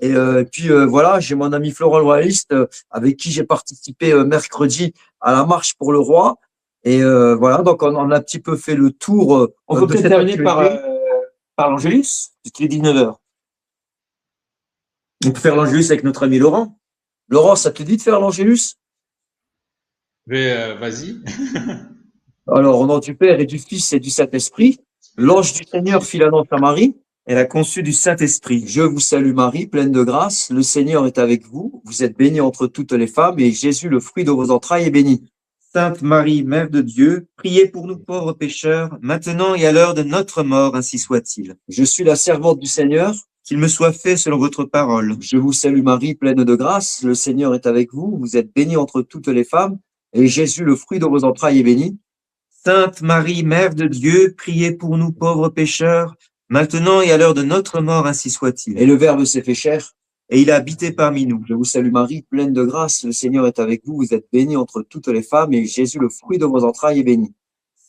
S1: Et puis voilà, j'ai mon ami Florent le Royaliste avec qui j'ai participé mercredi à la marche pour le roi. Et voilà, donc on a un petit peu fait le tour.
S3: On peut peut-être terminer par l'Angélus, puisqu'il est 19h. On peut faire l'Angélus avec notre ami Laurent.
S1: Laurent, ça te dit de faire l'Angélus?
S2: Mais vas-y.
S1: Alors, au nom du Père et du Fils et du Saint-Esprit, l'ange du Seigneur fit l'annonce à Marie.
S3: Elle a conçu du Saint-Esprit.
S1: Je vous salue Marie, pleine de grâce. Le Seigneur est avec vous. Vous êtes bénie entre toutes les femmes et Jésus, le fruit de vos entrailles, est béni.
S3: Sainte Marie, Mère de Dieu, priez pour nous pauvres pécheurs, maintenant et à l'heure de notre mort, ainsi soit-il.
S1: Je suis la servante du Seigneur.
S3: Qu'il me soit fait selon votre parole.
S1: Je vous salue Marie, pleine de grâce. Le Seigneur est avec vous. Vous êtes bénie entre toutes les femmes et Jésus, le fruit de vos entrailles, est béni.
S3: Sainte Marie, Mère de Dieu, priez pour nous pauvres pécheurs, maintenant et à l'heure de notre mort, ainsi soit-il.
S1: Et le Verbe s'est fait chair.
S3: Et il a habité parmi nous.
S1: Je vous salue Marie, pleine de grâce. Le Seigneur est avec vous. Vous êtes bénie entre toutes les femmes et Jésus, le fruit de vos entrailles, est béni.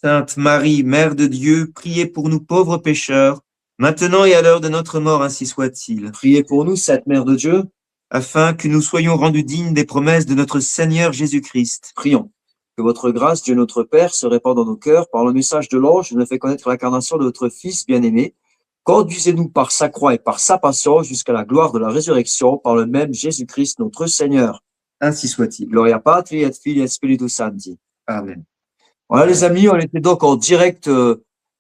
S3: Sainte Marie, Mère de Dieu, priez pour nous pauvres pécheurs, maintenant et à l'heure de notre mort, ainsi soit-il.
S1: Priez pour nous, Sainte Mère de Dieu.
S3: afin que nous soyons rendus dignes des promesses de notre Seigneur Jésus-Christ.
S1: Prions. Que votre grâce, Dieu notre Père, se répande dans nos cœurs par le message de l'ange qui nous a fait connaître l'incarnation de votre Fils bien-aimé. Conduisez-nous par sa croix et par sa passion jusqu'à la gloire de la résurrection par le même Jésus-Christ notre Seigneur.
S3: Ainsi soit-il.
S1: Gloria Patri et Filii et Spiritus Sancti.
S3: Amen.
S1: Voilà les amis, on était donc en direct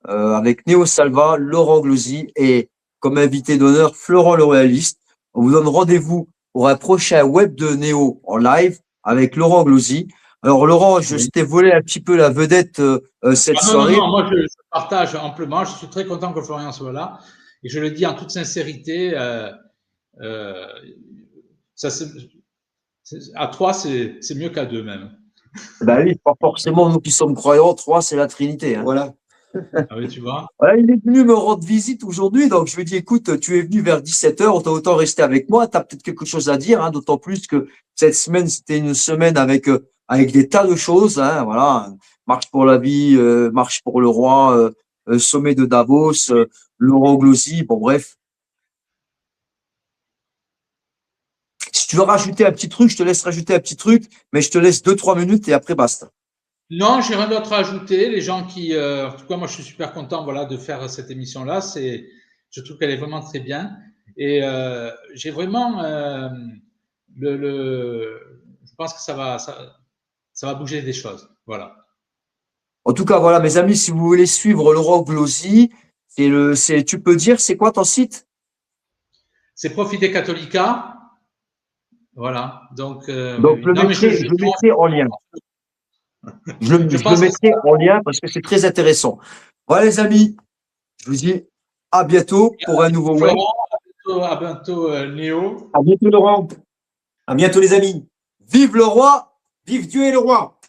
S1: avec Néo Salva, Laurent Glosy et comme invité d'honneur Florent le Royaliste. On vous donne rendez-vous pour un prochain web de Néo en live avec Laurent Glosy. Alors Laurent, je t'ai volé un petit peu la vedette cette soirée.
S2: Non, moi je partage amplement. Je suis très content que Florian soit là et je le dis en toute sincérité. À 3, c'est mieux qu'à 2 même.
S1: Ben oui, pas forcément nous qui sommes croyants. 3, c'est la Trinité. Hein.
S3: Voilà.
S2: Ah oui, tu vois.
S1: Voilà, il est venu me rendre visite aujourd'hui, donc je lui ai dit, écoute, tu es venu vers 17h, autant rester avec moi, tu as peut-être quelque chose à dire, hein, d'autant plus que cette semaine, c'était une semaine avec des tas de choses, hein, voilà, marche pour la vie, marche pour le roi, sommet de Davos, Laurent Glosy, bon bref. Si tu veux rajouter un petit truc, je te laisse rajouter un petit truc, mais je te laisse 2-3 minutes et après basta.
S2: Non, j'ai rien d'autre à ajouter. Les gens qui, en tout cas, moi, je suis super content, voilà, de faire cette émission-là. Je trouve qu'elle est vraiment très bien. Et j'ai vraiment je pense que ça va bouger des choses. Voilà.
S1: En tout cas, voilà, mes amis, si vous voulez suivre Laurent Glosy, tu peux dire, c'est quoi ton site?
S2: C'est Profite Catholica. Voilà. Donc
S1: je le mettrai en lien. Je le mettrai en lien parce que c'est très intéressant. Voilà, les amis, je vous dis à bientôt pour un nouveau web.
S2: À bientôt, Néo.
S3: À bientôt, Laurent. À bientôt, les amis.
S1: Vive le roi, vive Dieu et le roi.